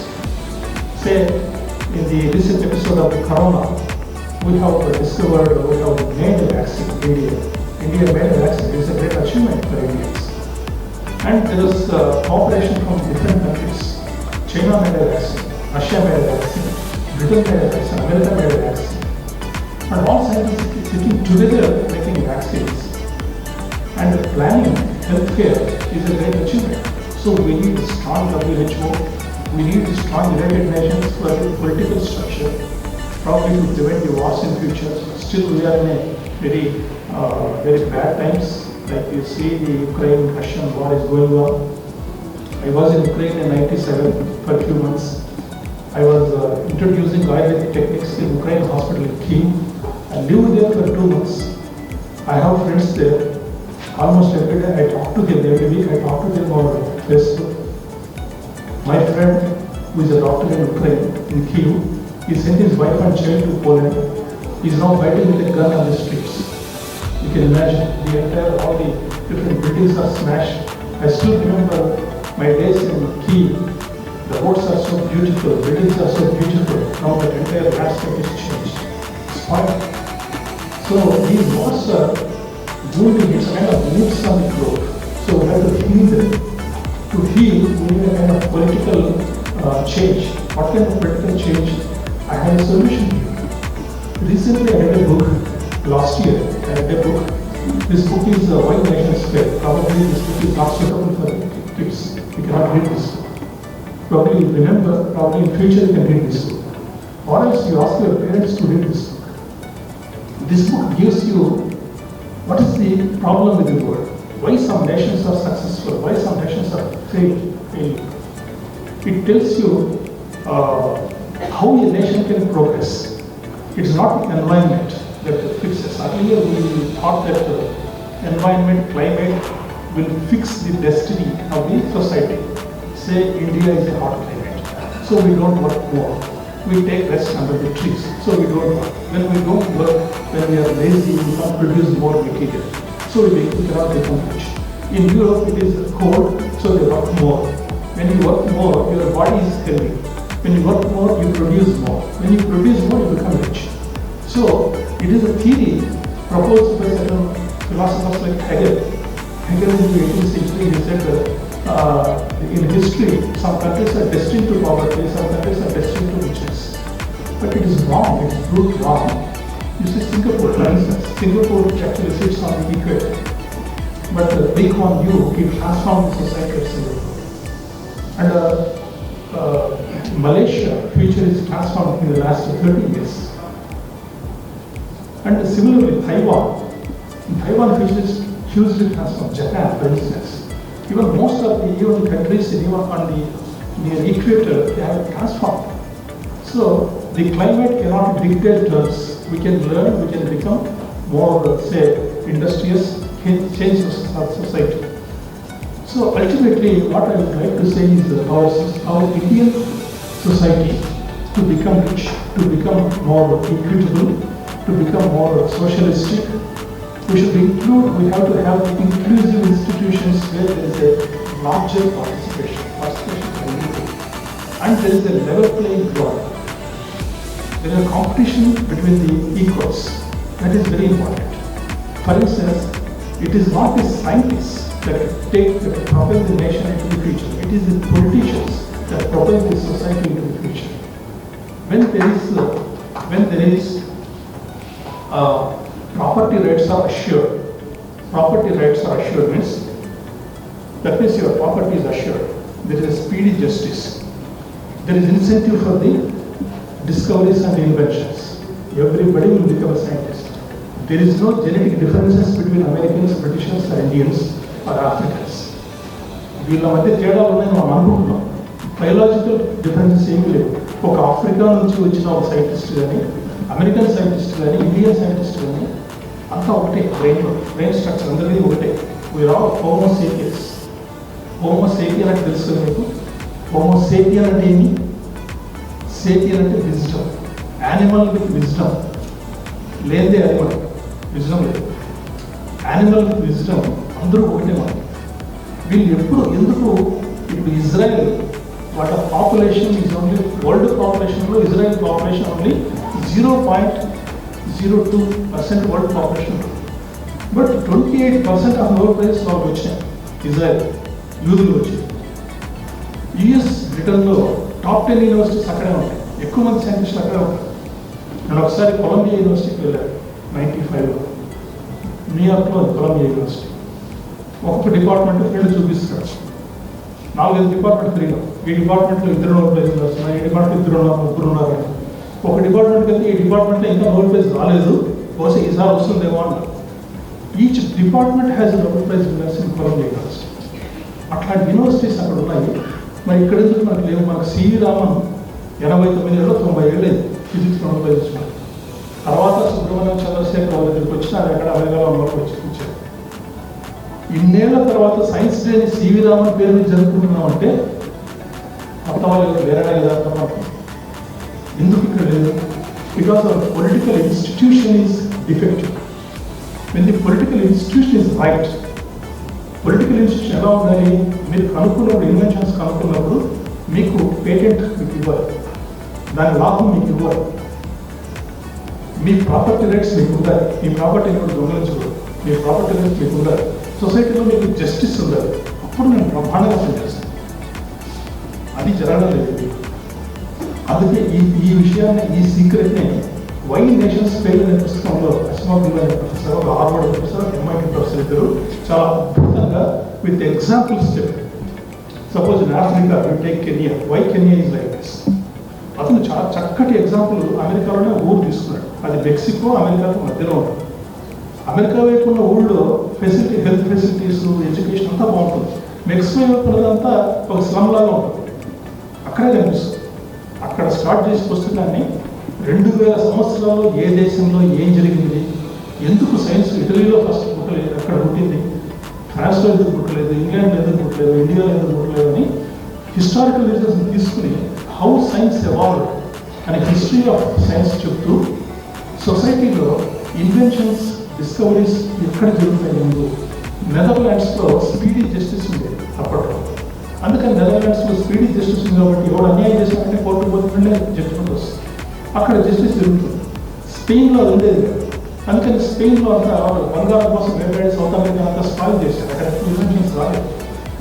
Say, in the recent episode of the Corona, we have discovered, we have made a vaccine in India. India made a vaccine. It's a great achievement for Indians. And there was cooperation from different countries. China made a vaccine, Russia made a vaccine, Britain made a vaccine, America made a vaccine. And all scientists sitting together making vaccines. And planning healthcare is a great achievement. So we need a strong WHO, we need strong United Nations for the political structure, probably to prevent the wars in future. Still we are in a very bad times. Like you see, the Ukraine-Russian war is going on. I was in Ukraine in '97 for a few months. I was introducing Ayurvedic techniques in Ukraine hospital in Kyiv. I lived there for 2 months. I have friends there. Almost every day I talk to them, every week I talk to them on Facebook. My friend, who is a doctor in Ukraine, in Kyiv, he sent his wife and child to Poland. He is now fighting with a gun on the streets. You can imagine, all the different buildings are smashed. I still remember my days in Kyiv. The roads are so beautiful, buildings are so beautiful. Now the entire landscape is changed. It's fine. So these wars are wounding, it's a kind of nukes on the globe. So we have to heal them. To heal, we need a kind of political change. What kind of political change? I have a solution here. Recently I read a book, last year I read a book. This book is Why Nations Fail. Probably this book is not suitable for kids. You cannot read this book. Probably you remember, probably in future you can read this book. Or else you ask your parents to read this book. This book gives you what is the problem with the world. Why some nations are successful, why some nations are failing. It tells you how a nation can progress. It's not the environment that fixes. Earlier we thought that environment, climate will fix the destiny of the society. Say India is a hot climate, so we don't work more. We take rest under the trees, so we don't work. When we don't work, when we are lazy, we can't produce more material. So we cannot become rich. In Europe it is cold, so they work more. When you work more, your body is healthy. When you work more, you produce more. When you produce more, you become rich. So it is a theory proposed by certain philosophers like Taggade. Taggade in the 18th century, he said in history, some countries are destined to poverty, some countries are destined to riches. But it is wrong, it is proved wrong. You see Singapore, for instance. Singapore actually sits on the equator. But the big one, it transformed the society of Singapore. And Malaysia, future is transformed in the last 30 years. And similarly, Taiwan. In Taiwan, future is hugely transformed. Japan, for instance. Even most of the countries even on the near equator, they have transformed. So the climate cannot dictate to us. We can learn, we can become more, say, industrious, change our society. So ultimately, what I would like to say is our Indian society to become rich, to become more equitable, to become more socialistic. We should include, we have to have inclusive institutions where there is a larger participation by everyone. And there is a level playing ground. There is a competition between the equals. That is very important. For instance, it is not the scientists that propel the nation into the future. It is the politicians that propel the society into the future. When there is property rights are assured. Property rights are assured means that means your property is assured. There is a speedy justice. There is incentive for the discoveries and inventions. Everybody will become a scientist. There is no genetic differences between Americans, Britishers, or Indians or Africans. వీళ్ళ మధ్య తేడాలు ఉన్నాయని మనం అనుకుంటున్నాం. Biological differences ఏమీ లేవు. ఒక Africa నుంచి వచ్చిన ఒక సైంటిస్ట్ కానీ, అమెరికన్ సైంటిస్ట్ కానీ, ఇండియన్ సైంటిస్ట్ కానీ అంతా ఒకటే బ్రెయిన్ స్ట్రక్చర్ అందరిది ఒకటే. We're all Homo sapiens. Homo sapien అంటే తెలుసు కదా మీకు. హోమో సేపియన్ అంటే ఏమి? సేపియన్ అంటే విజ్డమ్. Animal with wisdom. లేదే యానిమల్, విజ్డమ్ లేదు. యానిమల్ విత్ విజ్డమ్ అందరూ ఒకటే మనకి. వీళ్ళు ఎప్పుడు ఎందుకు ఇప్పుడు Israel what population is only world పాపులేషన్లో Israel population only 0.02% world population. But 28% of Nobel prize వాళ్ళు వచ్చినాయి ఇజ్రాయెల్ యూదులు వచ్చాయి. యుఎస్ బ్రిటన్లో టాప్ 10 యూనివర్సిటీస్ అక్కడే ఉంటాయి, ఎక్కువ మంది సైంటిస్టులు అక్కడే ఉంటాయి. నేను ఒకసారి కొలంబియా యూనివర్సిటీకి వెళ్ళాను 95లో, న్యూయార్క్లో కొలంబియా యూనివర్సిటీ. ఒక్కొక్క డిపార్ట్మెంట్ ఫీల్డ్ చూపిస్తాడు. 4-5 డిపార్ట్మెంట్ తిరిగాం. ఈ డిపార్ట్మెంట్లో 2 నోబెల్ ప్రైజ్లు వస్తున్నాయి, ఈ డిపార్ట్మెంట్ 2 ఉన్నారు, 3 ఉన్నారు. ఒక డిపార్ట్మెంట్కి వెళ్తే ఈ డిపార్ట్మెంట్లో ఇంకా నోబెల్ ప్రైజ్ రాలేదు, బహుశా ఈసారి వస్తుందేమో అన్నారు. Each department has Nobel prize winners in Columbia University. అట్లాంటి యూనివర్సిటీస్ అక్కడ ఉన్నాయి. మరి ఇక్కడ ఎందుకు మనకు లేవు? మనకు సివి రామన్ 89 ఏళ్ళు 90 ఏళ్ళు ఫిజిక్స్ నోబెల్ ప్రైజ్ ఇచ్చినారు. తర్వాత సుబ్రహ్మణ్యం చంద్రశేఖర్ వాళ్ళ దగ్గరికి వచ్చిన అది అక్కడ అమెరికాలో ఉన్నప్పుడు వచ్చి ఇచ్చారు. ఇన్నేళ్ల తర్వాత సైన్స్ డేని సివి రామన్ పేరు మీద జరుపుకుంటున్నామంటే కొత్త వాళ్ళు వేరేగా లేదా అర్థం. ఎందుకు ఇక్కడ లేదు? Because our political institution is defective. When the political institution is right. Political institution ఎలా ఉండాలి? మీరు కనుక్కున్నప్పుడు, ఇన్వెన్షన్స్ కనుక్కున్నప్పుడు మీకు పేటెంట్ మీకు ఇవ్వాలి, దాని లాభం మీకు ఇవ్వాలి, మీ ప్రాపర్టీ రైట్స్ మీకు ఉండాలి, మీ ప్రాపర్టీని కూడా దొంగలించకూడదు, మీ ప్రాపర్టీ రైట్స్ మీకు ఉండాలి, సొసైటీలో మీకు జస్టిస్ ఉండాలి. అప్పుడు నేను బ్రహ్మాండంగా పనిచేస్తాను. అది జరగడం లేదు. అందుకే ఈ విషయాన్ని, ఈ సీక్రెట్ని వై నేషన్స్ ఫెయిల్ అనే పుస్తకంలో అస్మాబుల్లా అనే ప్రొఫెసర్, ఒక హార్వర్డ్ ప్రొఫెసర్, MIT ప్రొఫెసర్ ఇద్దరు చాలా అద్భుతంగా విత్ ఎగ్జాంపుల్స్ చెప్పారు. Suppose in Africa you take Kenya, why Kenya is like this. అతను చాలా చక్కటి ఎగ్జాంపుల్ అమెరికాలోనే ఊరు తీసుకున్నాడు. అది మెక్సికో అమెరికాకు మధ్యలో ఉంటుంది. అమెరికా వైపు ఉన్న ఊళ్ళో హెల్త్ ఫెసిలిటీస్, ఎడ్యుకేషన్ అంతా బాగుంటుంది. మెక్సికో వైపు ఉన్నదంతా ఒక స్లమ్ లాగా ఉంటుంది, అక్కడే కనిపిస్తుంది. అక్కడ స్టార్ట్ చేసి పుస్తకాన్ని 2000 సంవత్సరాల్లో ఏ దేశంలో ఏం జరిగింది, ఎందుకు సైన్స్ ఇటలీలో ఫస్ట్ పుట్టలేదు, అక్కడ పుట్టింది, ఫ్రాన్స్లో ఎందుకు పుట్టలేదు, ఇంగ్లాండ్లో ఎందుకు పుట్టలేదు, ఇండియాలో ఎందుకు పుట్టలేదు అని హిస్టారికల్ రీజన్స్ తీసుకుని హౌ సైన్స్ ఎవాల్వ్డ్ అనే హిస్టరీ ఆఫ్ సైన్స్ చెప్తూ సొసైటీలో ఇన్వెన్షన్స్, డిస్కవరీస్ ఎక్కడ జరుగుతాయి. ముందు నెదర్లాండ్స్లో స్పీడీ జస్టిస్ ఉండేది అప్పట్లో. అందుకని నెదర్లాండ్స్లో స్పీడీ జస్టిస్ ఉంది కాబట్టి ఎవరు అన్యాయం చేసినట్టే కోర్టు పోతుండే జడ్జిమెంట్ వస్తుంది, అక్కడ జస్టిస్ జరుగుతుంది. స్పెయిన్లో అది ఉండేది కాదు. అందుకని స్పెయిన్లో అంతా బంగారం కోసం వేటాడి సౌత్ అమెరికా అంతా స్పాయిల్ చేశారు, అక్కడ ఇన్వెన్షన్స్ రాలేదు.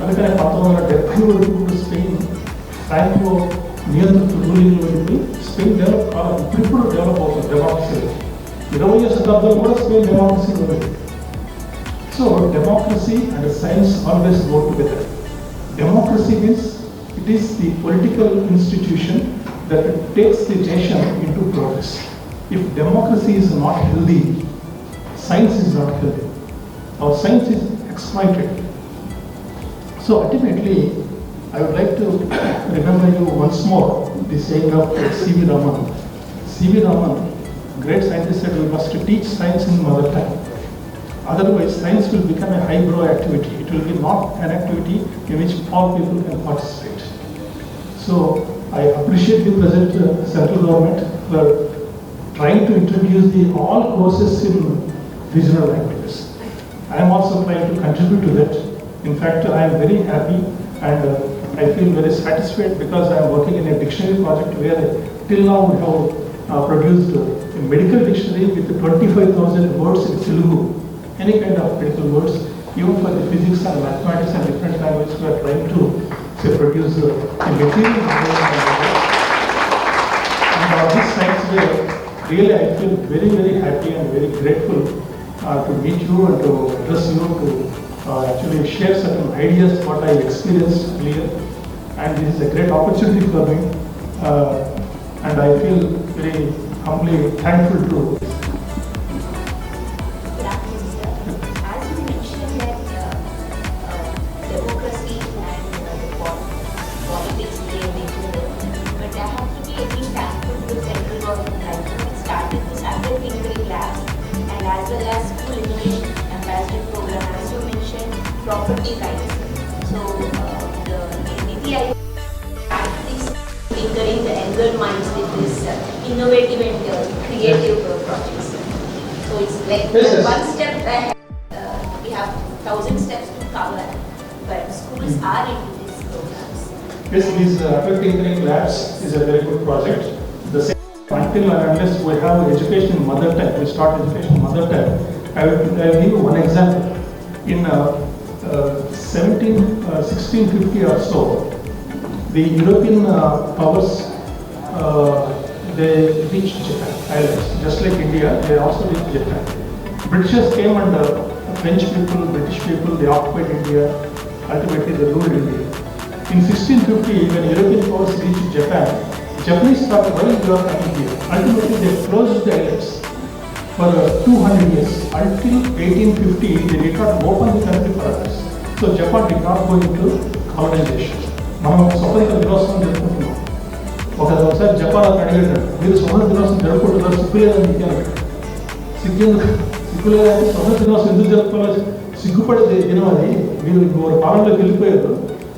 అందుకని 1970 వరకు స్పెయిన్ ఫ్రాంకో నియంత్రిత రూలింగ్ వెళ్ళి స్పెయిన్ డెవలప్ కావాలి. ఇప్పుడు డెవలప్ అవుతుంది డెమోక్రసీ. 20వ శతాబ్దంలో కూడా స్పెయిన్ డెమోక్రసీ ఉంది. So democracy and science always go together. Democracy means it is the political institution that takes the nation into progress. If democracy is not healthy, science is not healthy. Our science is exploited. So ultimately, I would like to remember you once more the saying of C.V. Raman. C.V. Raman, great scientist, said we must teach science in mother tongue. Otherwise, science will become a highbrow activity. It will be not an activity in which all people can participate. So, I appreciate the present central government for trying to introduce all courses in regional languages. I am also trying to contribute to that. In fact, I am very happy and I feel very satisfied because I am working in a dictionary project where till now we have produced a medical dictionary with 25,000 words in Telugu. Any kind of medical words, even for the physics and mathematics and different languages, we are trying to produce a material. And on this science day, really I feel very, very happy and very grateful to meet you and to address you, to actually share certain ideas what I experienced earlier. And this is a great opportunity for me. And I feel very humbly thankful to as well as school innovation ambassador program, as you mentioned, property rights. So the NITI Aayog is tinkering the younger minds with this innovative and creative projects. So it's like Yes. one step ahead. We have 1,000 steps to cover, but schools are into these programs. Yes, this Atal Tinkering Labs is a very good project. The same, until and unless we have education in mother tongue, we start education in mother tongue. I will give you one example. In 1650 or so, the European powers they reached Japan islands, just like India. They also reached Japan. Britishers came and French people, British people, they occupied India. Ultimately, they ruled India. In 1650, when European powers reached Japan, Japanese thought, why you are coming here? Ultimately, they closed the islands for 200 years. Until 1850, they did not open the country for us. So Japan did not go into colonization. మనం స్వతంత్ర దినోత్సవం జరుపుకుంటున్నాం. ఒకసారి Japan అతను అడిగాడు, మీరు స్వతంత్ర దినోత్సవం జరుపుకుంటున్నారు, సిగ్గులేదని ఇచ్చాను. సిగ్గులేదని స్వతంత్ర దినోత్సవం ఎందుకు జరుపుకోవాలి? సిగ్గుపడే దినం అది. మీరు పాలనలోకి వెళ్ళిపోయారు,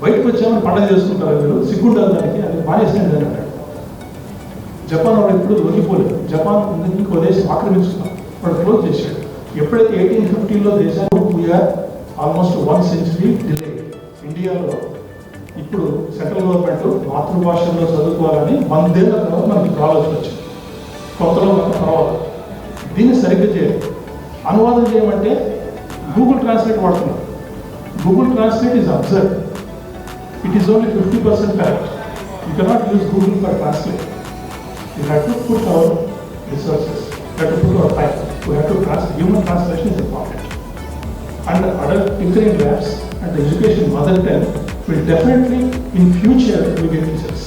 బయటకు వచ్చామని పండుగ చేసుకుంటారు, మీరు సిగ్గుంటారు దానికి, అది మానేసేయండి అని అన్నాడు. జపాన్ వాడు ఎప్పుడు లొంగిపోలేదు. జపాన్ ఇంకో దేశం ఆక్రమించుకున్నాం, వాడు క్లోజ్ చేశాడు. ఎప్పుడైతే 1850లో దేశాలు వీఆర్ ఆల్మోస్ట్ 1 century డిలే. ఇండియాలో ఇప్పుడు సెంట్రల్ గవర్నమెంట్ మాతృభాషలో చదువుకోవాలని 100 ఏళ్ల తర్వాత మనకి ఆలోచన వచ్చింది. కొత్తలో మనకు పర్వాలేదు, దీన్ని సరిగ్గా చేయాలి. అనువాదం చేయమంటే గూగుల్ ట్రాన్స్లేట్ వాడుతున్నారు. Google translate is absurd. It is only 50% correct. You cannot use Google for translate. We have to put our resources, we have to put our time, we have to human translation is important. And adult tinkering labs and education mother tongue will definitely in future we get results.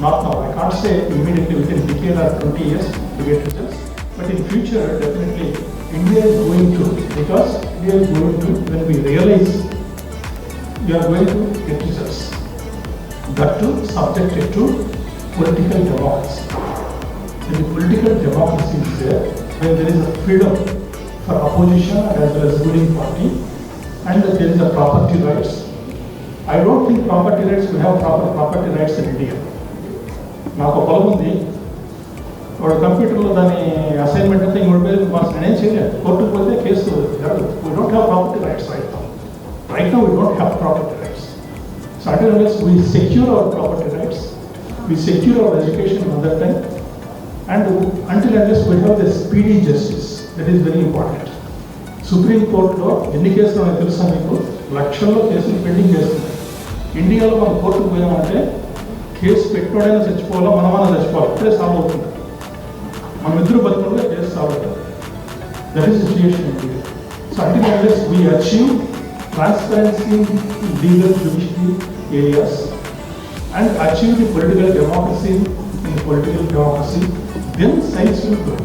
Not now, I can't say immediately within decade or 20 years we get results, but in future definitely India is going to, because India is going to, when we realize we are going to get results. That too subjected to political democracy. When the political democracy is there, when there is a freedom for opposition as well as ruling party, and there is a property rights. I don't think property rights, we have proper property rights in India. నాకు పొలం ఉంది, వాడు కంప్యూటర్లో దాని assignment అంతా ఇంకోటి పేరు నేనేం చేయలేదు, కోర్టుకు పోతే కేసు జరగదు. We don't have property rights right now. Right now we don't have property rights. So until unless we secure our property rights, we secure our education mother tongue, and until unless we have the speedy justice, that is very important. Supreme కోర్టులో ఎన్ని కేసులు నాకు తెలుసా మీకు? లక్షల్లో కేసులు pending చేస్తున్నాయి. ఇండియాలో మనం కోర్టుకు పోయామంటే కేసు పెట్టోడైనా చచ్చిపోవాలా, మనమన్నా చచ్చిపోవాలి, ఇప్పుడే సాల్వ్ అవుతుంది. మనం ఇద్దరు బతుకుంటే కేసు సాల్వ్ అవుతుంది. That is situation in India. So until unless we achieve transparency in legal judiciary areas and achieve the political democracy in the political democracy, then science will grow.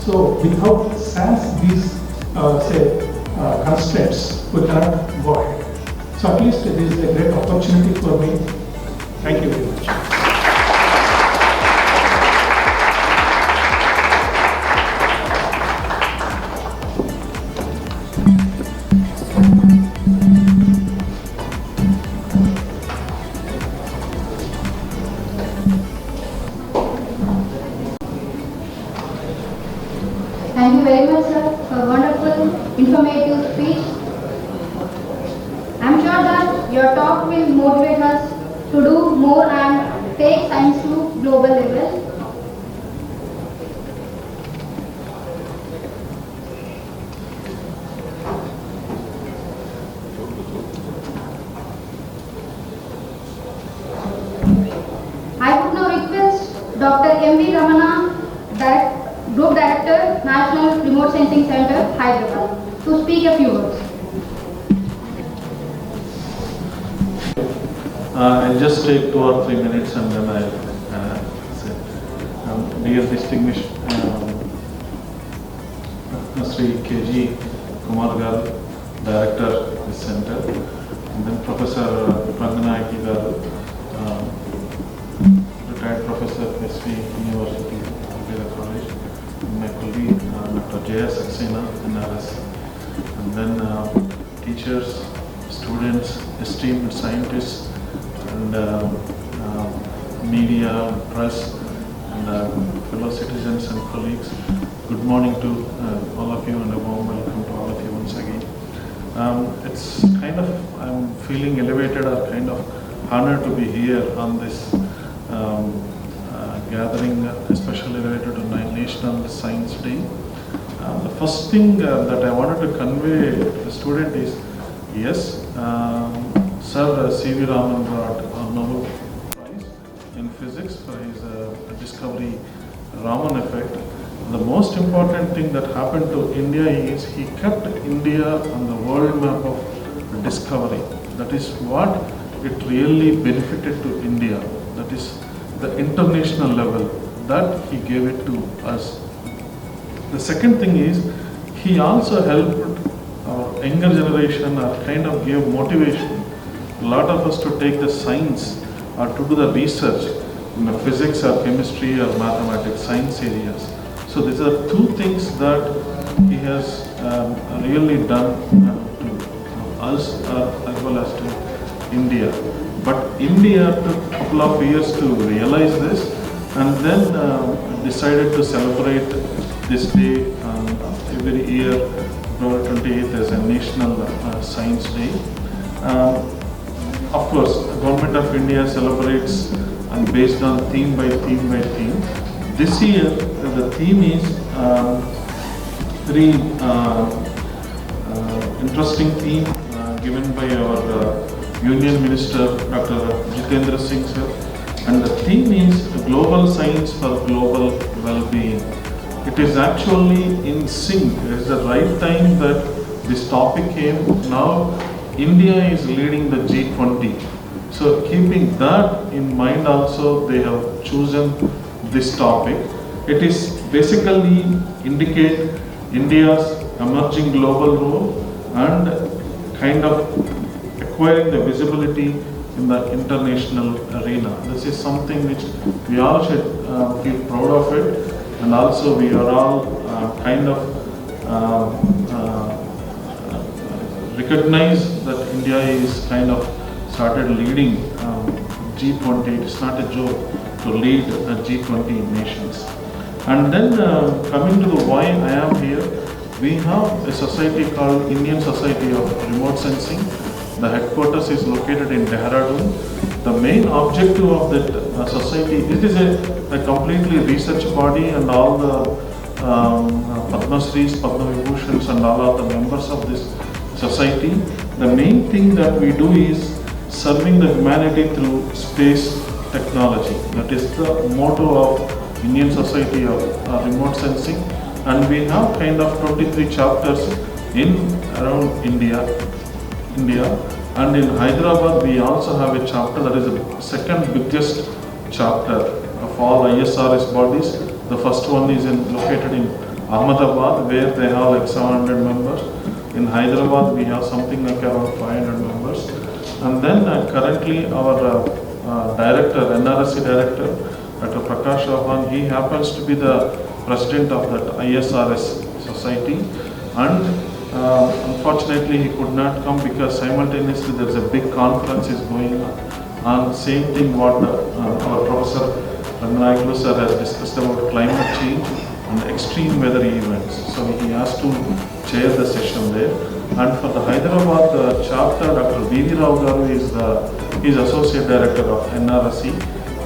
So without sans these constraints, we cannot go ahead. So at least it is a great opportunity for me. Thank you very much. Thank you very much, sir, for wonderful, informative speech. I'm sure that your talk will motivate us to do more and take science to global level. I would now request Dr. M.V. Ramana, Group Director, National Remote Sensing Center, Hyderabad, to speak a few words. I'll just take 2 or 3 minutes and then I'll say. Dear distinguished Sri K.G. Kumar Garu, Director of this center, and then Professor Ranganayaki Garu, retired Professor SV University, Birla College, and my colleague Dr. J.S. Saxena, NRS, and then teachers, students, esteemed scientists, and media, press, and fellow citizens and colleagues. Good morning to all of you, and a warm welcome to all of you once again. It's kind of, I'm feeling elevated or kind of honored to be here on this gathering, especially related to National Science Day. The first thing that I wanted to convey to the student is, yes, Sir C.V. Raman got a Nobel Prize in physics for his discovery, Raman effect. The most important thing that happened to India is he kept India on the world map of discovery. That is what it really benefited to India. That is the international level that he gave it to us. The second thing is he also helped our younger generation, or kind of gave motivation a lot of us to take the science or to do the research in the physics or chemistry or mathematics, science areas. So these are two things that he has really done to us as well as to India. But India took a couple of years to realize this, and then decided to celebrate this day every year, November 28th, as a National Science Day. Of course, the Government of India celebrates and based on theme by theme by theme. This year, the theme is very interesting theme given by our Union Minister, Dr. Jitendra Singh sir, and the theme is Global Science for Global Well-being. It is actually in sync. It is the right time that this topic came. Now India is leading the G20. So keeping that in mind also, they have chosen this topic. It is basically indicate India's emerging global role and kind of acquiring the visibility in the international arena. This is something which we all should feel proud of it, and also we are all kind of recognize that India is kind of started leading G20. It's not a joke to lead G20 nations. And then coming to the why I am here, we have a society called Indian Society of Remote Sensing. The headquarters is located in Dehradun. The main objective of that society, it is a completely research body, and all the Padma Shris, Padma Vibhushans and all of the members of this society. The main thing that we do is serving the humanity through space technology. That is the motto of Indian Society of Remote Sensing, and we have kind of 23 chapters in around India. And in Hyderabad we also have a chapter that is the second biggest chapter of all ISRS bodies. The first one is located in Ahmedabad, where they have like 700 members. In Hyderabad we have something like around 500 members. And then currently our director, NRSC director, Dr. Prakash Chauhan, he happens to be the president of that ISRS society, and unfortunately he could not come because simultaneously there is a big conference is going on. Same thing what our professor Ranganayakulu sir has discussed about climate change and extreme weather events. So he has to chair the session there. And for the Hyderabad chapter, Dr. V.V. Rao Garu is associate director of NRSC.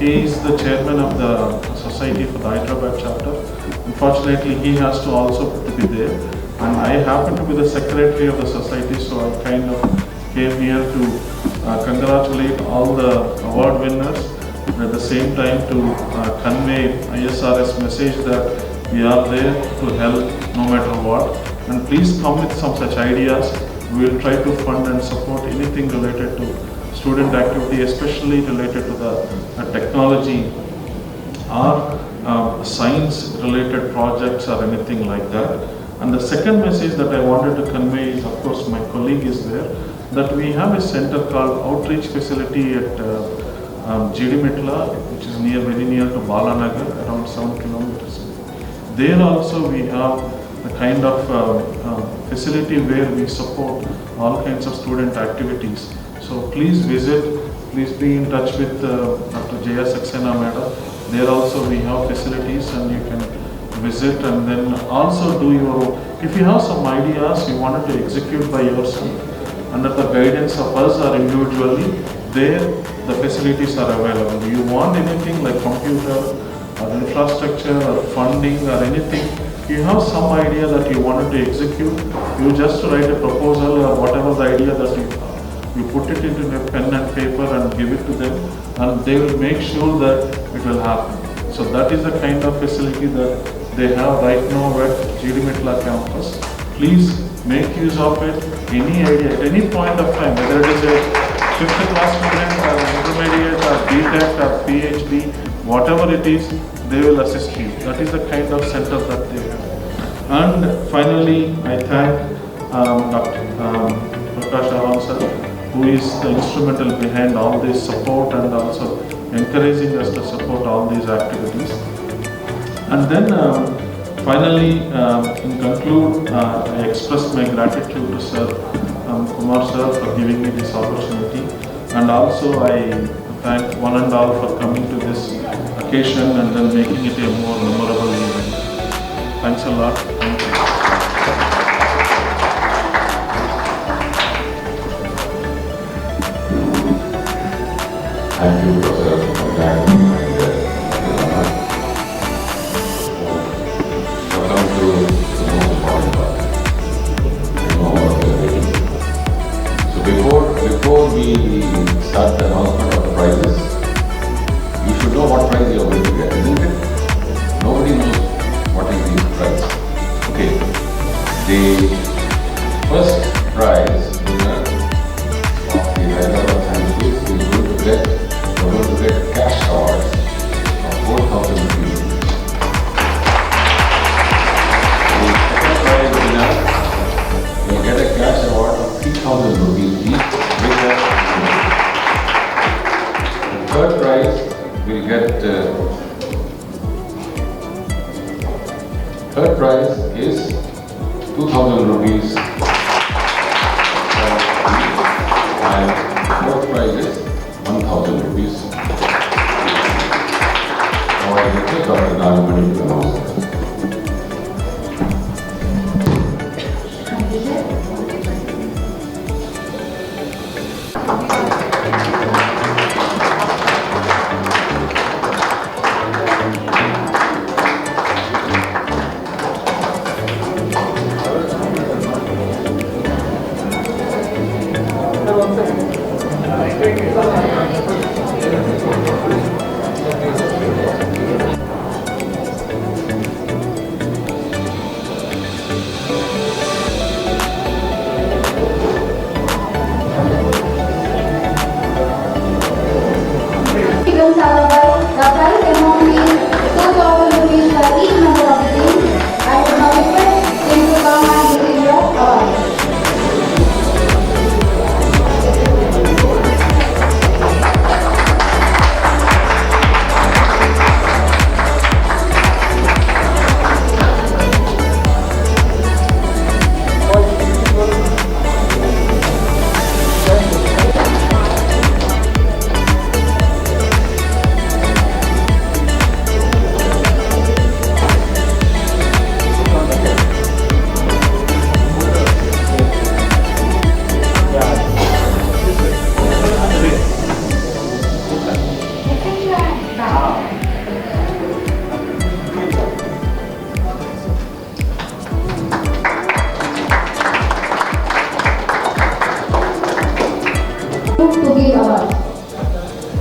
He is the chairman of the society for the Hyderabad chapter. Unfortunately, he has to also to be there. And I happen to be the secretary of the society, so I kind of came here to congratulate all the award winners, and at the same time to convey ISRS message that we are there to help no matter what. And please come with some such ideas. We will try to fund and support anything related to student activity, especially related to the technology or science related projects or anything like that. And the second message that I wanted to convey is, of course, my colleague is there, that we have a center called Outreach Facility at Jidimetla, which is very near to Balanagar, around 7 kilometers. There also we have the kind of facility where we support all kinds of student activities. So please visit, please be in touch with Dr. Jaya Saxena Madam. There also we have facilities and you can visit, and then also do your, if you have some ideas you wanted to execute by yourself under the guidance of us or individually, there the facilities are available. You want anything like computer or infrastructure or funding or anything, you have some idea that you wanted to execute, you just write a proposal or whatever the idea that you have. You put it into a pen and paper and give it to them, and they will make sure that it will happen. So that is the kind of facility that they have right now at GD Metla campus. Please make use of it. Any idea, at any point of time, whether it is a 5th class student or intermediate or BTech or PhD, whatever it is, they will assist you. That is the kind of center that they have. And finally, I thank Dr. Prakash Avan sir, who is the instrumental behind all this support and also encouraging us to support all these activities. And then finally, in conclude, I express my gratitude to Sir Kumar sir for giving me this opportunity, and also I thank one and all for coming to this occasion and then making it a more memorable event. Thanks a lot. Thank you. Thank you, Professor, for that. Welcome to the most important part. I know all of you are waiting. So before we start the announcement of the prizes, you should know what prize you are going to get, isn't it? Nobody knows what is the prize. Okay. The first prize winner of the Hyderabad Science Quiz is going to get cash awards of 4,000 rupees. The second prize winner will get a cash award of 3,000 rupees each with that. The third prize will get third prize is 2,000 rupees and the fourth prize is 1,000 rupees. Now I will take Dr. Nagapani to announce it.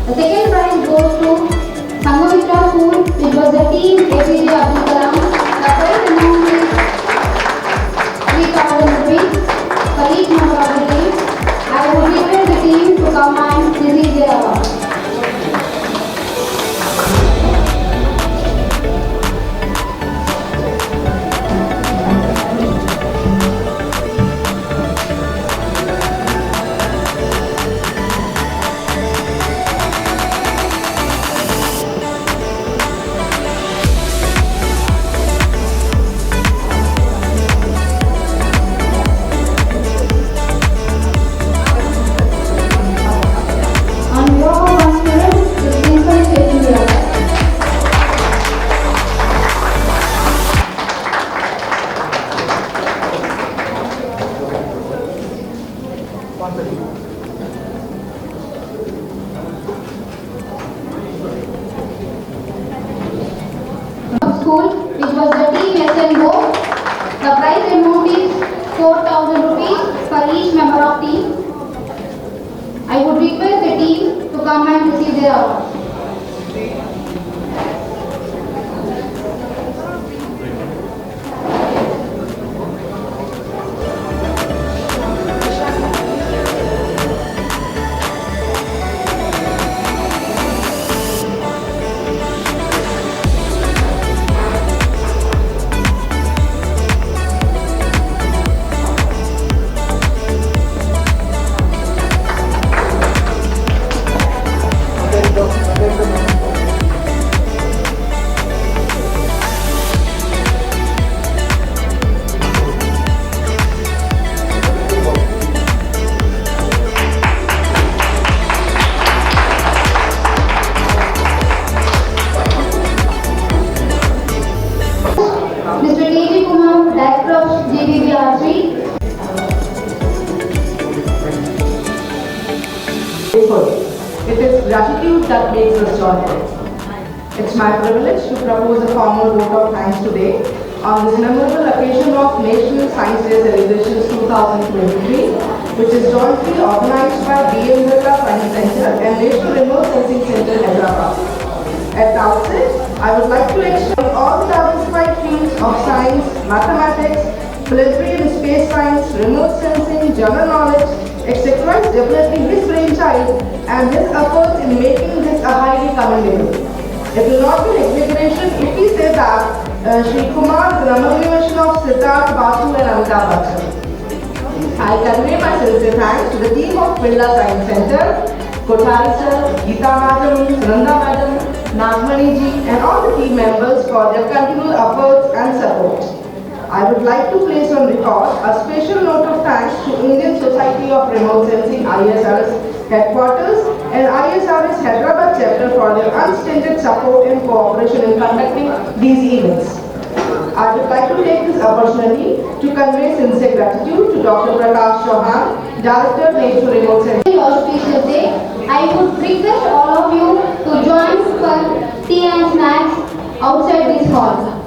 The second prize goes to Sanghamitra School, which was the team APJ Abdul Kalam. The prize amount is 3,000 rupees for each member of the team. I would request the team to come and receive their award. 4,000 rupees for each member of team. I would request the team to come and receive their awards. Mr. T.J. Kumar, Director of GBBR3. It is gratitude that makes us joyful. It's my privilege to propose a formal vote of thanks today on this memorable occasion of National Science Day celebrations 2023, which is jointly organized by Birla Science Center and National Remote Sensing Center, Hyderabad. At the outset, I would like to extend all the diversified fields of science, mathematics, planetary and space science, remote sensing, general knowledge, etc. is definitely his brainchild, and his efforts in making this a highly commendable. It will not be an exaggeration if we say that Shri Kumar is an amalgamation of Siddharth, Basu and Amitabh Bachchan. I convey my sincere thanks to the team of Birla Science Center, Kothari sir, Geeta madam, Sunanda madam, Nagmani ji and all the team members for their continual efforts and support. I would like to place on record a special note of thanks to Indian Society of Remote Sensing ISRS headquarters and ISRS Hyderabad chapter for their unstinted support and cooperation in conducting these events. I would like to take this opportunity to convey sincere gratitude to Dr. Prakash Chauhan, Director, National Remote Sensing. Auspicious day, I would request all of you to join for tea and snacks outside this hall.